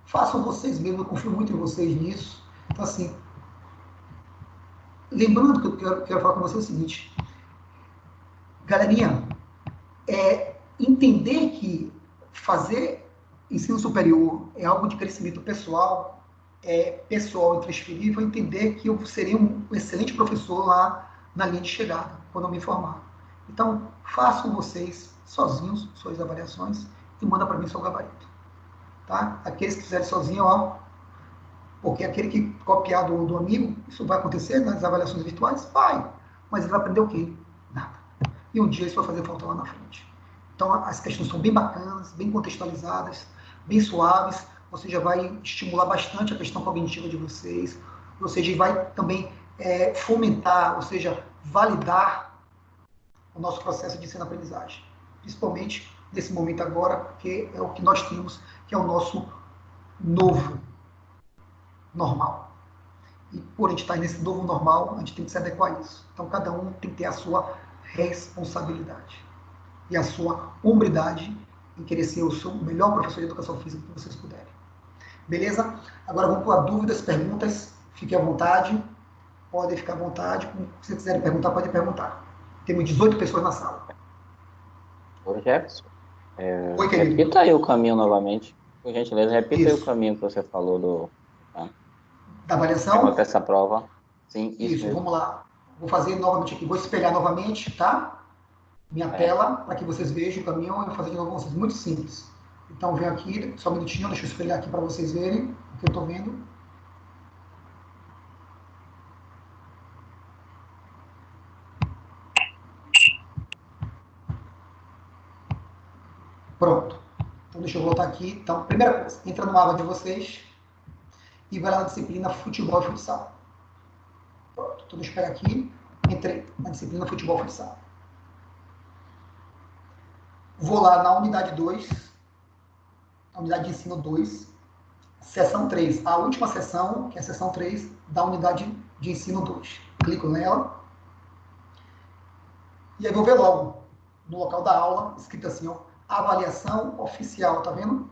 Façam vocês mesmos. Eu confio muito em vocês nisso. Então, assim, lembrando que eu quero falar com vocês o seguinte. Galerinha, entender que fazer ensino superior é algo de crescimento pessoal, pessoal intransferível, entender que eu serei um excelente professor lá na linha de chegada, quando eu me formar. Então, façam vocês sozinhos suas avaliações e manda para mim seu gabarito. Tá? Aqueles que fizerem sozinho, ó, porque aquele que copiar do amigo, isso vai acontecer nas avaliações virtuais? Vai. Mas ele vai aprender o quê? Nada. E um dia isso vai fazer falta lá na frente. Então, as questões são bem bacanas, bem contextualizadas, bem suaves. Você já vai estimular bastante a questão cognitiva de vocês. Ou seja, vai também fomentar, ou seja, validar o nosso processo de ensino-aprendizagem. Principalmente nesse momento agora, porque é o que nós temos, que é o nosso novo normal. E por a gente estar nesse novo normal, a gente tem que se adequar a isso. Então, cada um tem que ter a sua responsabilidade e a sua hombridade em querer ser o melhor professor de educação física que vocês puderem. Beleza? Agora vamos para dúvidas, perguntas. Fiquem à vontade. Podem ficar à vontade. Se vocês quiserem perguntar, podem perguntar. Temos 18 pessoas na sala. Oi, Jefferson. Oi, querido. Repita aí o caminho novamente. Por gentileza, repita aí Isso. o caminho que você falou Da avaliação? essa prova. Sim, Isso, mesmo. vamos lá. Vou fazer novamente aqui. Vou espelhar novamente, tá? Minha tela, para que vocês vejam o caminho. Eu vou fazer de novo com vocês. Muito simples. Então, venho aqui, só um minutinho, deixa eu espelhar aqui para vocês verem o que eu estou vendo. Pronto. Então, deixa eu voltar aqui. Então, primeira coisa, entra no aba de vocês e vai lá na disciplina futebol e futsal. Pronto. Então, deixa eu pegar aqui. Entrei na disciplina futebol e futsal. Vou lá na unidade 2, a unidade de ensino 2, seção 3. A última seção, que é a seção 3 da unidade de ensino 2. Clico nela. E aí vou ver logo, no local da aula, escrito assim, ó, avaliação oficial, tá vendo?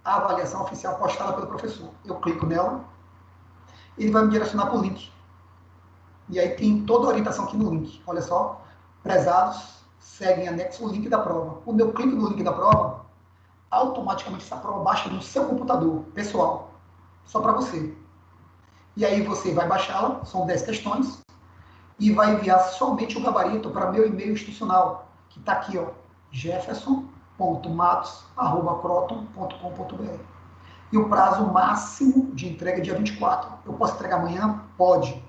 A avaliação oficial postada pelo professor. Eu clico nela, ele vai me direcionar para o link. E aí tem toda a orientação aqui no link. Olha só, prezados, seguem anexo o link da prova. Quando eu clico no link da prova, automaticamente essa prova baixa no seu computador, pessoal, só para você. E aí você vai baixá-la, são 10 questões, e vai enviar somente o gabarito para meu e-mail institucional, que está aqui, ó, jefferson.matos@croton.com.br. E o prazo máximo de entrega é dia 24. Eu posso entregar amanhã? Pode.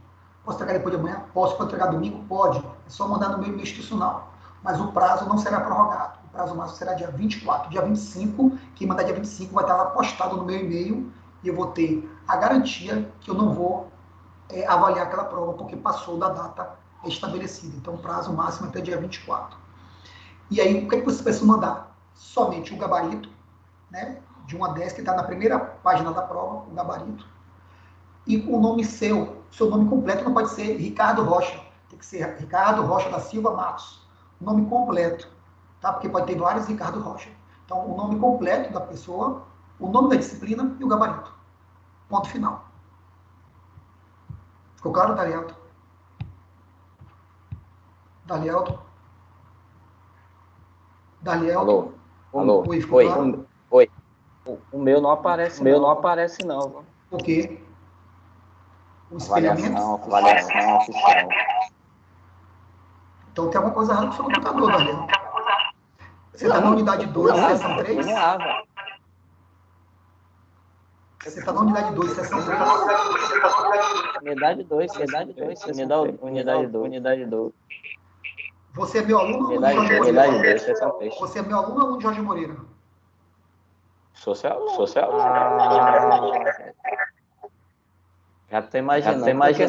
Posso entregar depois de amanhã? Posso. Posso entregar domingo? Pode. É só mandar no meu e-mail institucional. Mas o prazo não será prorrogado. O prazo máximo será dia 24. Dia 25, quem mandar dia 25 vai estar lá postado no meu e-mail e eu vou ter a garantia que eu não vou avaliar aquela prova porque passou da data estabelecida. Então, o prazo máximo é até dia 24. E aí, o que vocês precisam mandar? Somente o gabarito, né, de 1 a 10, que está na primeira página da prova, o gabarito, e o nome seu nome completo não pode ser Ricardo Rocha, tem que ser Ricardo Rocha da Silva Matos, o nome completo, tá? Porque pode ter vários Ricardo Rocha. Então, o nome completo da pessoa, o nome da disciplina e o gabarito. Ponto final. Ficou claro, Dalielto? Dalielto? Alô? Oi, ficou claro? Oi. O meu não aparece, não. O quê? O espelhamento? Avaliação oficial. Então tem alguma coisa errada com o seu computador, Daniel. Você está na unidade 2, seção 3? Você está na unidade 2, seção 3? Unidade 2. Você é meu aluno ou aluno de Jorge Moreira? Unidade 2, seção 3. Você é meu aluno ou aluno de Jorge Moreira? Social. Já tô imaginando porque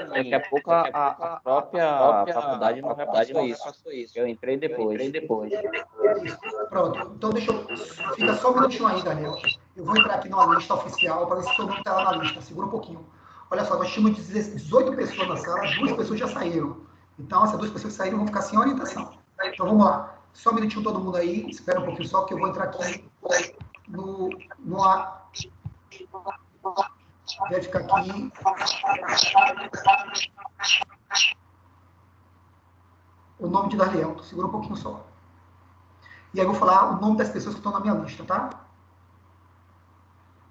daqui a pouco a própria faculdade não repassou isso. Eu entrei depois. Isso. Pronto. Então deixa eu... Fica só um minutinho aí, Daniel. Eu vou entrar aqui numa lista oficial para ver se o seu nome está lá na lista. Segura um pouquinho. Olha só, nós tínhamos 18 pessoas na sala, 2 pessoas já saíram. Então, essas 2 pessoas que saíram vão ficar sem orientação. Então, vamos lá. Só um minutinho todo mundo aí. Espera um pouquinho só que eu vou entrar aqui numa... Vai ficar aqui. O nome de Daniel. Segura um pouquinho só. E aí eu vou falar o nome das pessoas que estão na minha lista, tá?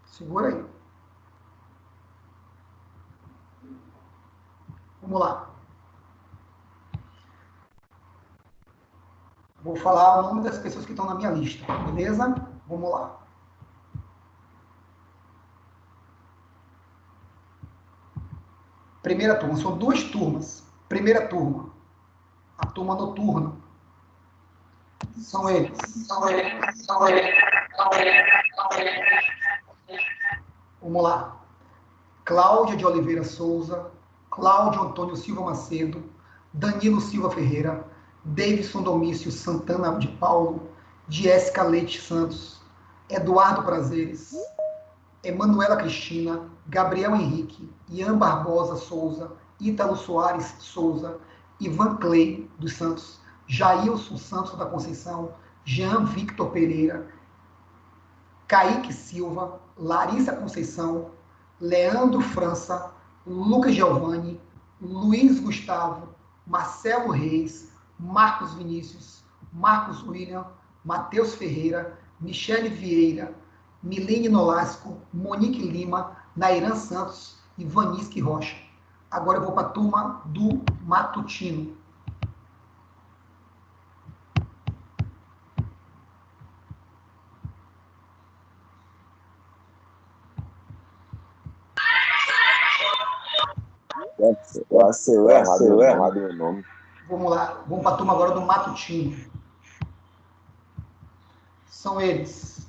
Segura aí. Vamos lá. Vou falar o nome das pessoas que estão na minha lista, beleza? Vamos lá. Primeira turma, são 2 turmas. Primeira turma, a turma noturna. São eles. Vamos lá. Cláudia de Oliveira Souza, Cláudio Antônio Silva Macedo, Danilo Silva Ferreira, Davidson Domício Santana de Paulo, Jéssica Leite Santos, Eduardo Prazeres, Emanuela Cristina, Gabriel Henrique, Ian Barbosa Souza, Ítalo Soares Souza, Ivan Clay dos Santos, Jailson Santos da Conceição, Jean Victor Pereira, Kaique Silva, Larissa Conceição, Leandro França, Lucas Giovanni, Luiz Gustavo, Marcelo Reis, Marcos Vinícius, Marcos William, Matheus Ferreira, Michele Vieira, Milene Nolasco, Monique Lima, Nairan Santos e Vanisque Rocha. Agora eu vou para a turma do matutino. Eu errado o nome. Vamos lá, vamos para a turma agora do matutino. São eles: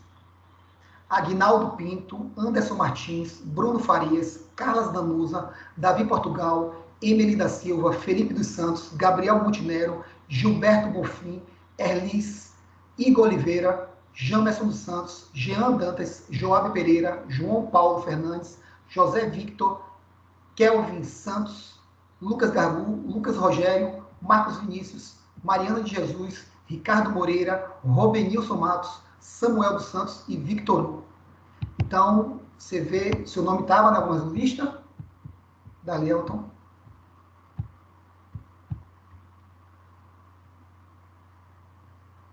Aguinaldo Pinto, Anderson Martins, Bruno Farias, Carlas Danusa, Davi Portugal, Emily da Silva, Felipe dos Santos, Gabriel Montenero, Gilberto Bonfim, Erlis, Igor Oliveira, Jamerson dos Santos, Jean Dantas, Joab Pereira, João Paulo Fernandes, José Victor, Kelvin Santos, Lucas Gargu, Lucas Rogério, Marcos Vinícius, Mariana de Jesus, Ricardo Moreira, Robenilson Matos, Samuel dos Santos e Victor Hugo. Então, você vê, seu nome estava na algumas listas da Lelton.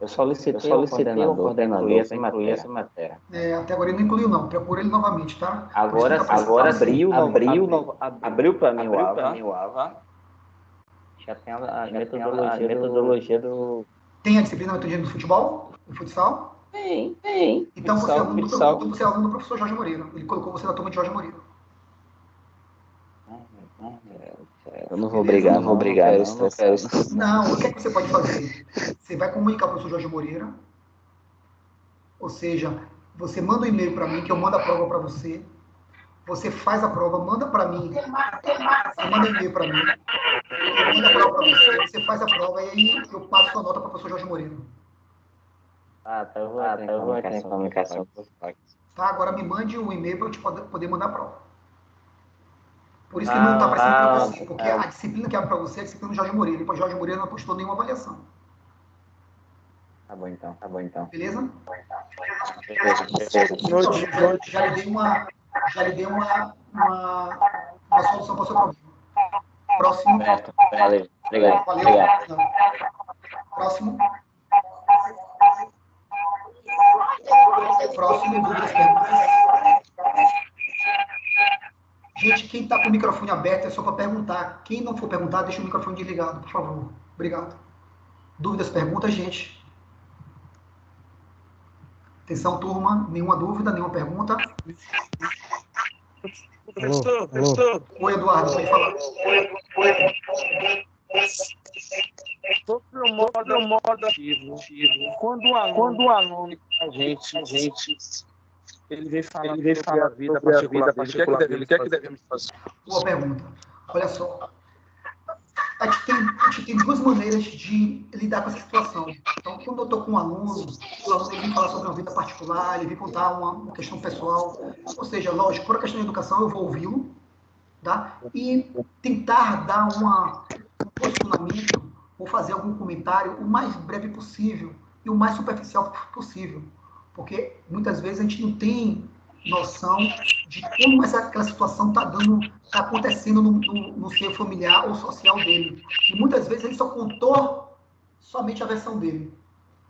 Eu solicitei o coordenador para incluir essa matéria. Até agora ele não incluiu, não. Procura ele novamente, tá? Agora abriu para mim o AVA. Já tem a metodologia do... Tem a disciplina metodologia do futebol? Do futsal? Tem. Então você é aluno do professor Jorge Moreira. Ele colocou você na turma de Jorge Moreira. Eu não vou brigar, não quero isso. Não, o que é que você pode fazer? Você vai comunicar para o professor Jorge Moreira, ou seja, você manda um e-mail para mim, que eu mando a prova para você, você faz a prova, manda para mim, você manda um e-mail para mim, eu mando a prova para você, você faz a prova e aí eu passo a nota para o professor Jorge Moreira. Eu vou entrar em comunicação. Tá, agora me mande um e-mail para eu te poder mandar a prova. Por isso que ele não está aparecendo para você, porque a disciplina que abre para você é a disciplina do Jorge Moreira. Depois Jorge Moreira não postou nenhuma avaliação. Tá bom então. Beleza? Já lhe dei uma solução para o seu problema. Próximo. Valeu. Obrigado. Próximo. Próximo, dúvidas, perguntas. Gente, quem está com o microfone aberto é só para perguntar. Quem não for perguntar, deixa o microfone desligado, por favor. Obrigado. Dúvidas, perguntas, gente? Atenção, turma. Nenhuma dúvida, nenhuma pergunta? Alô. Oi, Eduardo, pode falar. Sobre o modo ativo, quando o aluno a gente ele vem falar sobre a vida particular dele, o que é que devemos fazer? Boa pergunta. Olha só. A gente tem duas maneiras de lidar com essa situação. Então, quando eu estou com um aluno, o aluno vem falar sobre uma vida particular, ele vem contar uma questão pessoal, ou seja, lógico, por a questão de educação, eu vou ouvi-lo, tá? E tentar dar um posicionamento ou fazer algum comentário o mais breve possível e o mais superficial possível. Porque muitas vezes a gente não tem noção de como aquela situação está acontecendo no seio familiar ou social dele. E muitas vezes ele só contou somente a versão dele.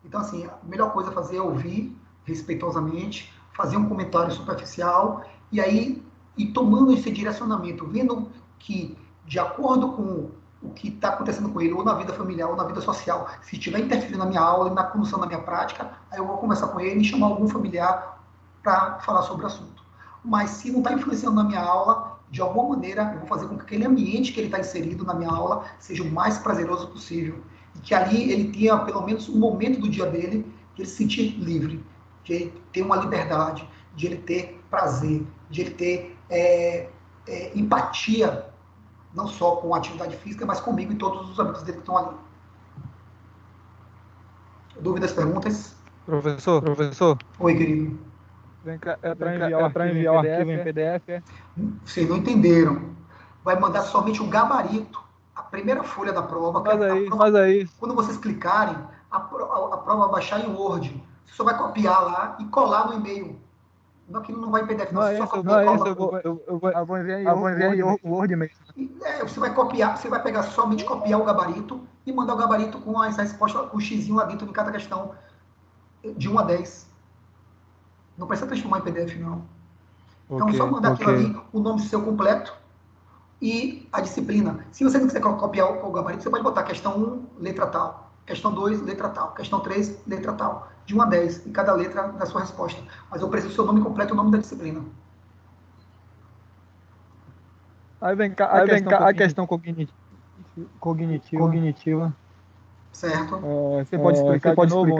Então, assim, a melhor coisa a fazer é ouvir respeitosamente, fazer um comentário superficial e aí ir tomando esse direcionamento, vendo que, de acordo com o que está acontecendo com ele, ou na vida familiar, ou na vida social, se estiver interferindo na minha aula e na condução da minha prática, aí eu vou conversar com ele e chamar algum familiar para falar sobre o assunto. Mas se não está influenciando na minha aula, de alguma maneira, eu vou fazer com que aquele ambiente que ele está inserido na minha aula seja o mais prazeroso possível. E que ali ele tenha, pelo menos, um momento do dia dele de ele se sentir livre, de ele ter uma liberdade, de ele ter prazer, de ele ter empatia, não só com a atividade física, mas comigo e todos os amigos dele que estão ali. Dúvidas, perguntas? Professor. Oi, querido. Vem cá, é para enviar o arquivo em PDF? Vocês não entenderam. Vai mandar somente o gabarito, a primeira folha da prova. Faz aí. Quando vocês clicarem, a prova vai baixar em Word. Você só vai copiar lá e colar no e-mail. Aquilo não vai em PDF, não. Eu vou enviar em Word mesmo. Você vai copiar, você vai pegar somente copiar o gabarito e mandar o gabarito com as respostas, com o xizinho lá dentro de cada questão, de 1 a 10. Não precisa transformar em PDF, não. Então, só mandar aquilo ali, o nome seu completo e a disciplina. Se você não quiser copiar o gabarito, você pode botar questão 1, letra tal. Questão 2, letra tal. Questão 3, letra tal. De 1 a 10, em cada letra da sua resposta. Mas eu preciso do seu nome completo e o nome da disciplina. Aí vem cá a questão cognitiva. Certo. Você pode explicar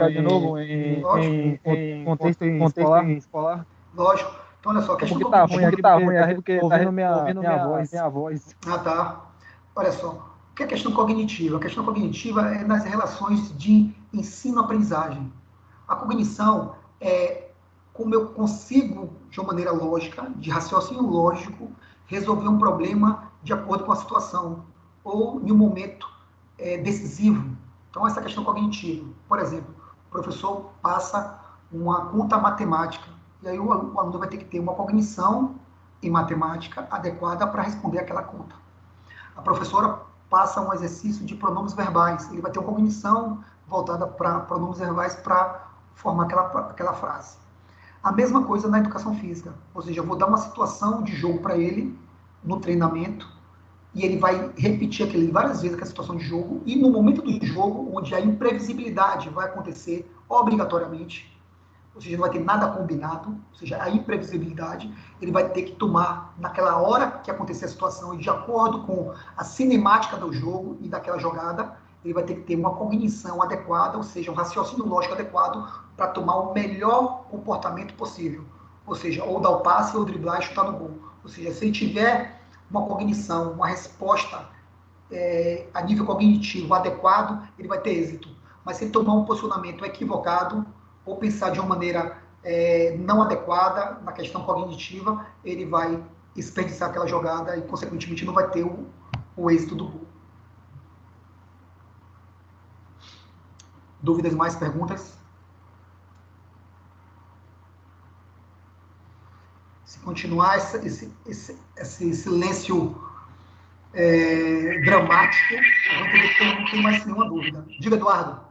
de novo em contexto escolar? Lógico. Então, olha só, a questão cognitiva... Tá ruim aqui porque tá ouvindo minha voz. Ah, tá. Olha só. O que é a questão cognitiva? A questão cognitiva é nas relações de ensino-aprendizagem. A cognição é como eu consigo, de uma maneira lógica, de raciocínio lógico, resolver um problema de acordo com a situação ou em um momento decisivo. Então, essa questão cognitiva. Por exemplo, o professor passa uma conta matemática e aí o aluno vai ter que ter uma cognição em matemática adequada para responder aquela conta. A professora passa um exercício de pronomes verbais. Ele vai ter uma cognição voltada para pronomes verbais para formar aquela frase. A mesma coisa na educação física. Ou seja, eu vou dar uma situação de jogo para ele no treinamento e ele vai repetir aquilo várias vezes, aquela situação de jogo, e no momento do jogo, onde a imprevisibilidade vai acontecer obrigatoriamente, ou seja, não vai ter nada combinado, ou seja, a imprevisibilidade, ele vai ter que tomar, naquela hora que acontecer a situação, e de acordo com a cinemática do jogo e daquela jogada, ele vai ter que ter uma cognição adequada, ou seja, um raciocínio lógico adequado para tomar o melhor comportamento possível. Ou seja, ou dar o passe, ou driblar e chutar no gol. Ou seja, se ele tiver uma cognição, uma resposta a nível cognitivo adequado, ele vai ter êxito. Mas se ele tomar um posicionamento equivocado, ou pensar de uma maneira não adequada na questão cognitiva, ele vai desperdiçar aquela jogada e, consequentemente, não vai ter o êxito do gol. Dúvidas mais, perguntas? Se continuar esse silêncio dramático, eu vou entender que não tem mais nenhuma dúvida. Diga, Eduardo.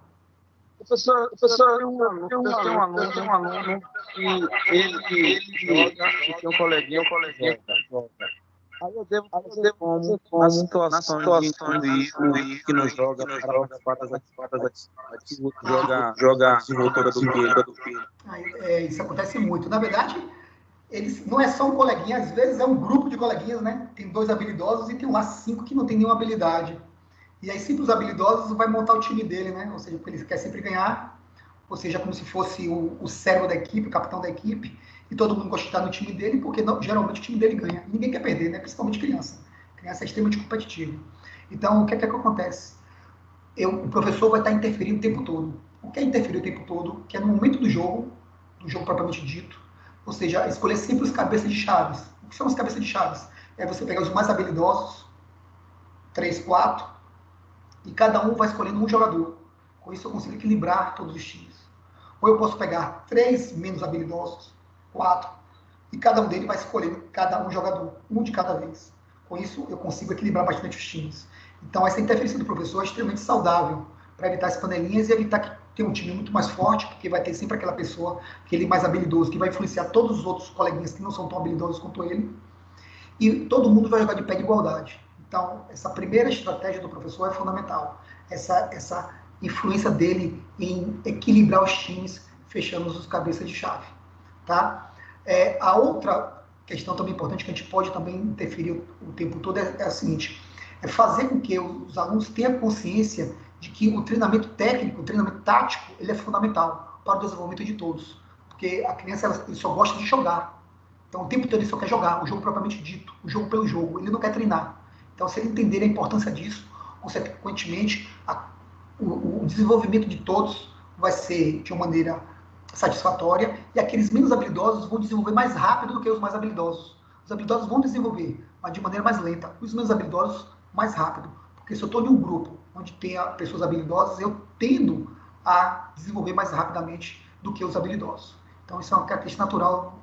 Professor, tem um aluno que ele joga e tem um coleguinha que joga. Aí eu devo fazer como na situação de incluir o que não joga para participar das atividades. Que o outro joga desenvoltura do filho. Isso acontece muito. Na verdade, eles não é só um coleguinha, às vezes é um grupo de coleguinhas, né? Tem 2 habilidosos e tem lá 5 que não tem nenhuma habilidade. E aí, sempre os habilidosos vai montar o time dele, né? Ou seja, porque ele quer sempre ganhar, ou seja, como se fosse o cérebro da equipe, o capitão da equipe, e todo mundo gosta de estar no time dele, porque geralmente o time dele ganha. Ninguém quer perder, né? Principalmente criança. Criança é extremamente competitiva. Então, o que acontece? O professor vai estar interferindo o tempo todo. O que é interferir o tempo todo? Que é no momento do jogo propriamente dito, ou seja, escolher sempre os cabeças de chaves. O que são os cabeças de chaves? É você pegar os mais habilidosos, 3, 4, e cada um vai escolhendo um jogador. Com isso eu consigo equilibrar todos os times. Ou eu posso pegar 3 menos habilidosos, 4, e cada um deles vai escolhendo cada um jogador, um de cada vez. Com isso eu consigo equilibrar bastante os times. Então essa interferência do professor é extremamente saudável para evitar as panelinhas e evitar que tenha um time muito mais forte, porque vai ter sempre aquela pessoa, aquele mais habilidoso, que vai influenciar todos os outros coleguinhas que não são tão habilidosos quanto ele, e todo mundo vai jogar de pé de igualdade. Então, essa primeira estratégia do professor é fundamental. Essa influência dele em equilibrar os times, fechando os cabeças de chave. Tá? A outra questão também importante, que a gente pode também interferir o tempo todo, é a seguinte: é fazer com que os alunos tenham consciência de que o treinamento técnico, o treinamento tático, ele é fundamental para o desenvolvimento de todos. Porque a criança ele só gosta de jogar. Então, o tempo todo ele só quer jogar, o jogo propriamente dito, o jogo pelo jogo, ele não quer treinar. Então, se ele entender a importância disso, consequentemente, o desenvolvimento de todos vai ser de uma maneira satisfatória e aqueles menos habilidosos vão desenvolver mais rápido do que os mais habilidosos. Os habilidosos vão desenvolver, mas de maneira mais lenta. Os menos habilidosos, mais rápido. Porque se eu estou em um grupo onde tem pessoas habilidosas, eu tendo a desenvolver mais rapidamente do que os habilidosos. Então, isso é uma característica natural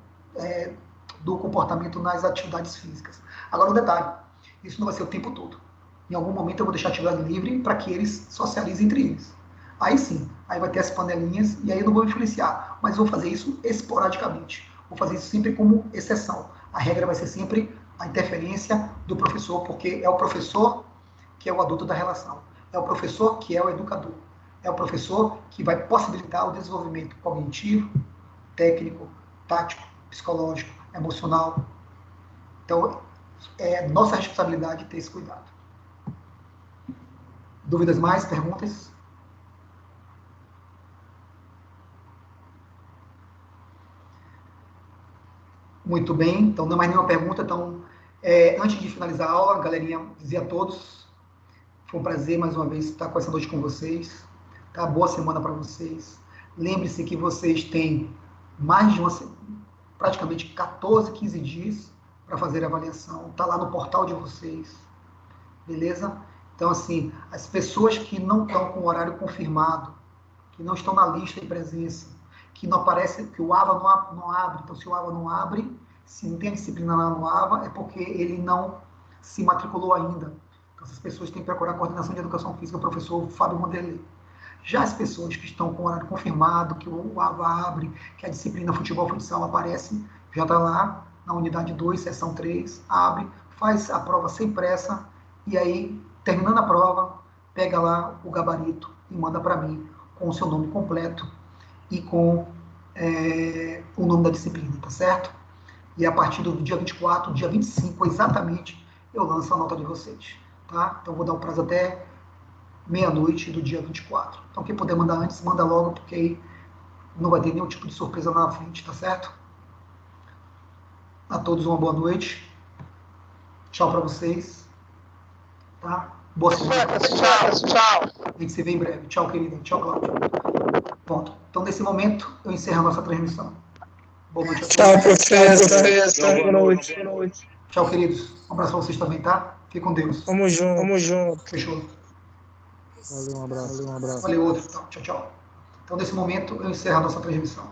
do comportamento nas atividades físicas. Agora, um detalhe: isso não vai ser o tempo todo. Em algum momento eu vou deixar a atividade livre para que eles socializem entre eles. Aí sim, aí vai ter as panelinhas e aí eu não vou influenciar, mas vou fazer isso esporadicamente. Vou fazer isso sempre como exceção. A regra vai ser sempre a interferência do professor, porque é o professor que é o adulto da relação. É o professor que é o educador. É o professor que vai possibilitar o desenvolvimento cognitivo, técnico, tático, psicológico, emocional. Então, é nossa responsabilidade ter esse cuidado. Dúvidas mais? Perguntas? Muito bem, então não é mais nenhuma pergunta. Então, antes de finalizar a aula, galerinha, dizer a todos, foi um prazer mais uma vez estar com essa noite com vocês. Tá? Boa semana para vocês. Lembre-se que vocês têm mais de praticamente 14, 15 dias para fazer a avaliação. Está lá no portal de vocês. Beleza? Então, assim, as pessoas que não estão com o horário confirmado, que não estão na lista de presença, que não aparece, que o AVA não abre. Então, se o AVA não abre, se não tem a disciplina lá no AVA, é porque ele não se matriculou ainda. Então, essas pessoas têm que procurar a coordenação de educação física, o professor Fábio Monderley. Já as pessoas que estão com o horário confirmado, que o AVA abre, que a disciplina futebol futsal aparece, já está lá na unidade 2, seção 3, abre, faz a prova sem pressa, e aí, terminando a prova, pega lá o gabarito e manda para mim com o seu nome completo e com o nome da disciplina, tá certo? E a partir do dia 24, dia 25, exatamente, eu lanço a nota de vocês, tá? Então, vou dar um prazo até meia-noite do dia 24. Então, quem puder mandar antes, manda logo, porque aí não vai ter nenhum tipo de surpresa lá na frente, tá certo? A todos uma boa noite. Tchau para vocês. Tá? Boa semana. Tchau. A gente se vê em breve. Tchau, querida. Tchau, Cláudio. Pronto. Então, nesse momento, eu encerro a nossa transmissão. Boa noite a todos. Tchau, professor. Boa noite. Tchau, queridos. Um abraço para vocês também, tá? Fique com Deus. Tamo junto. Fechou. Valeu, um abraço. Valeu, outro. Tchau, tchau. Então, nesse momento, eu encerro a nossa transmissão.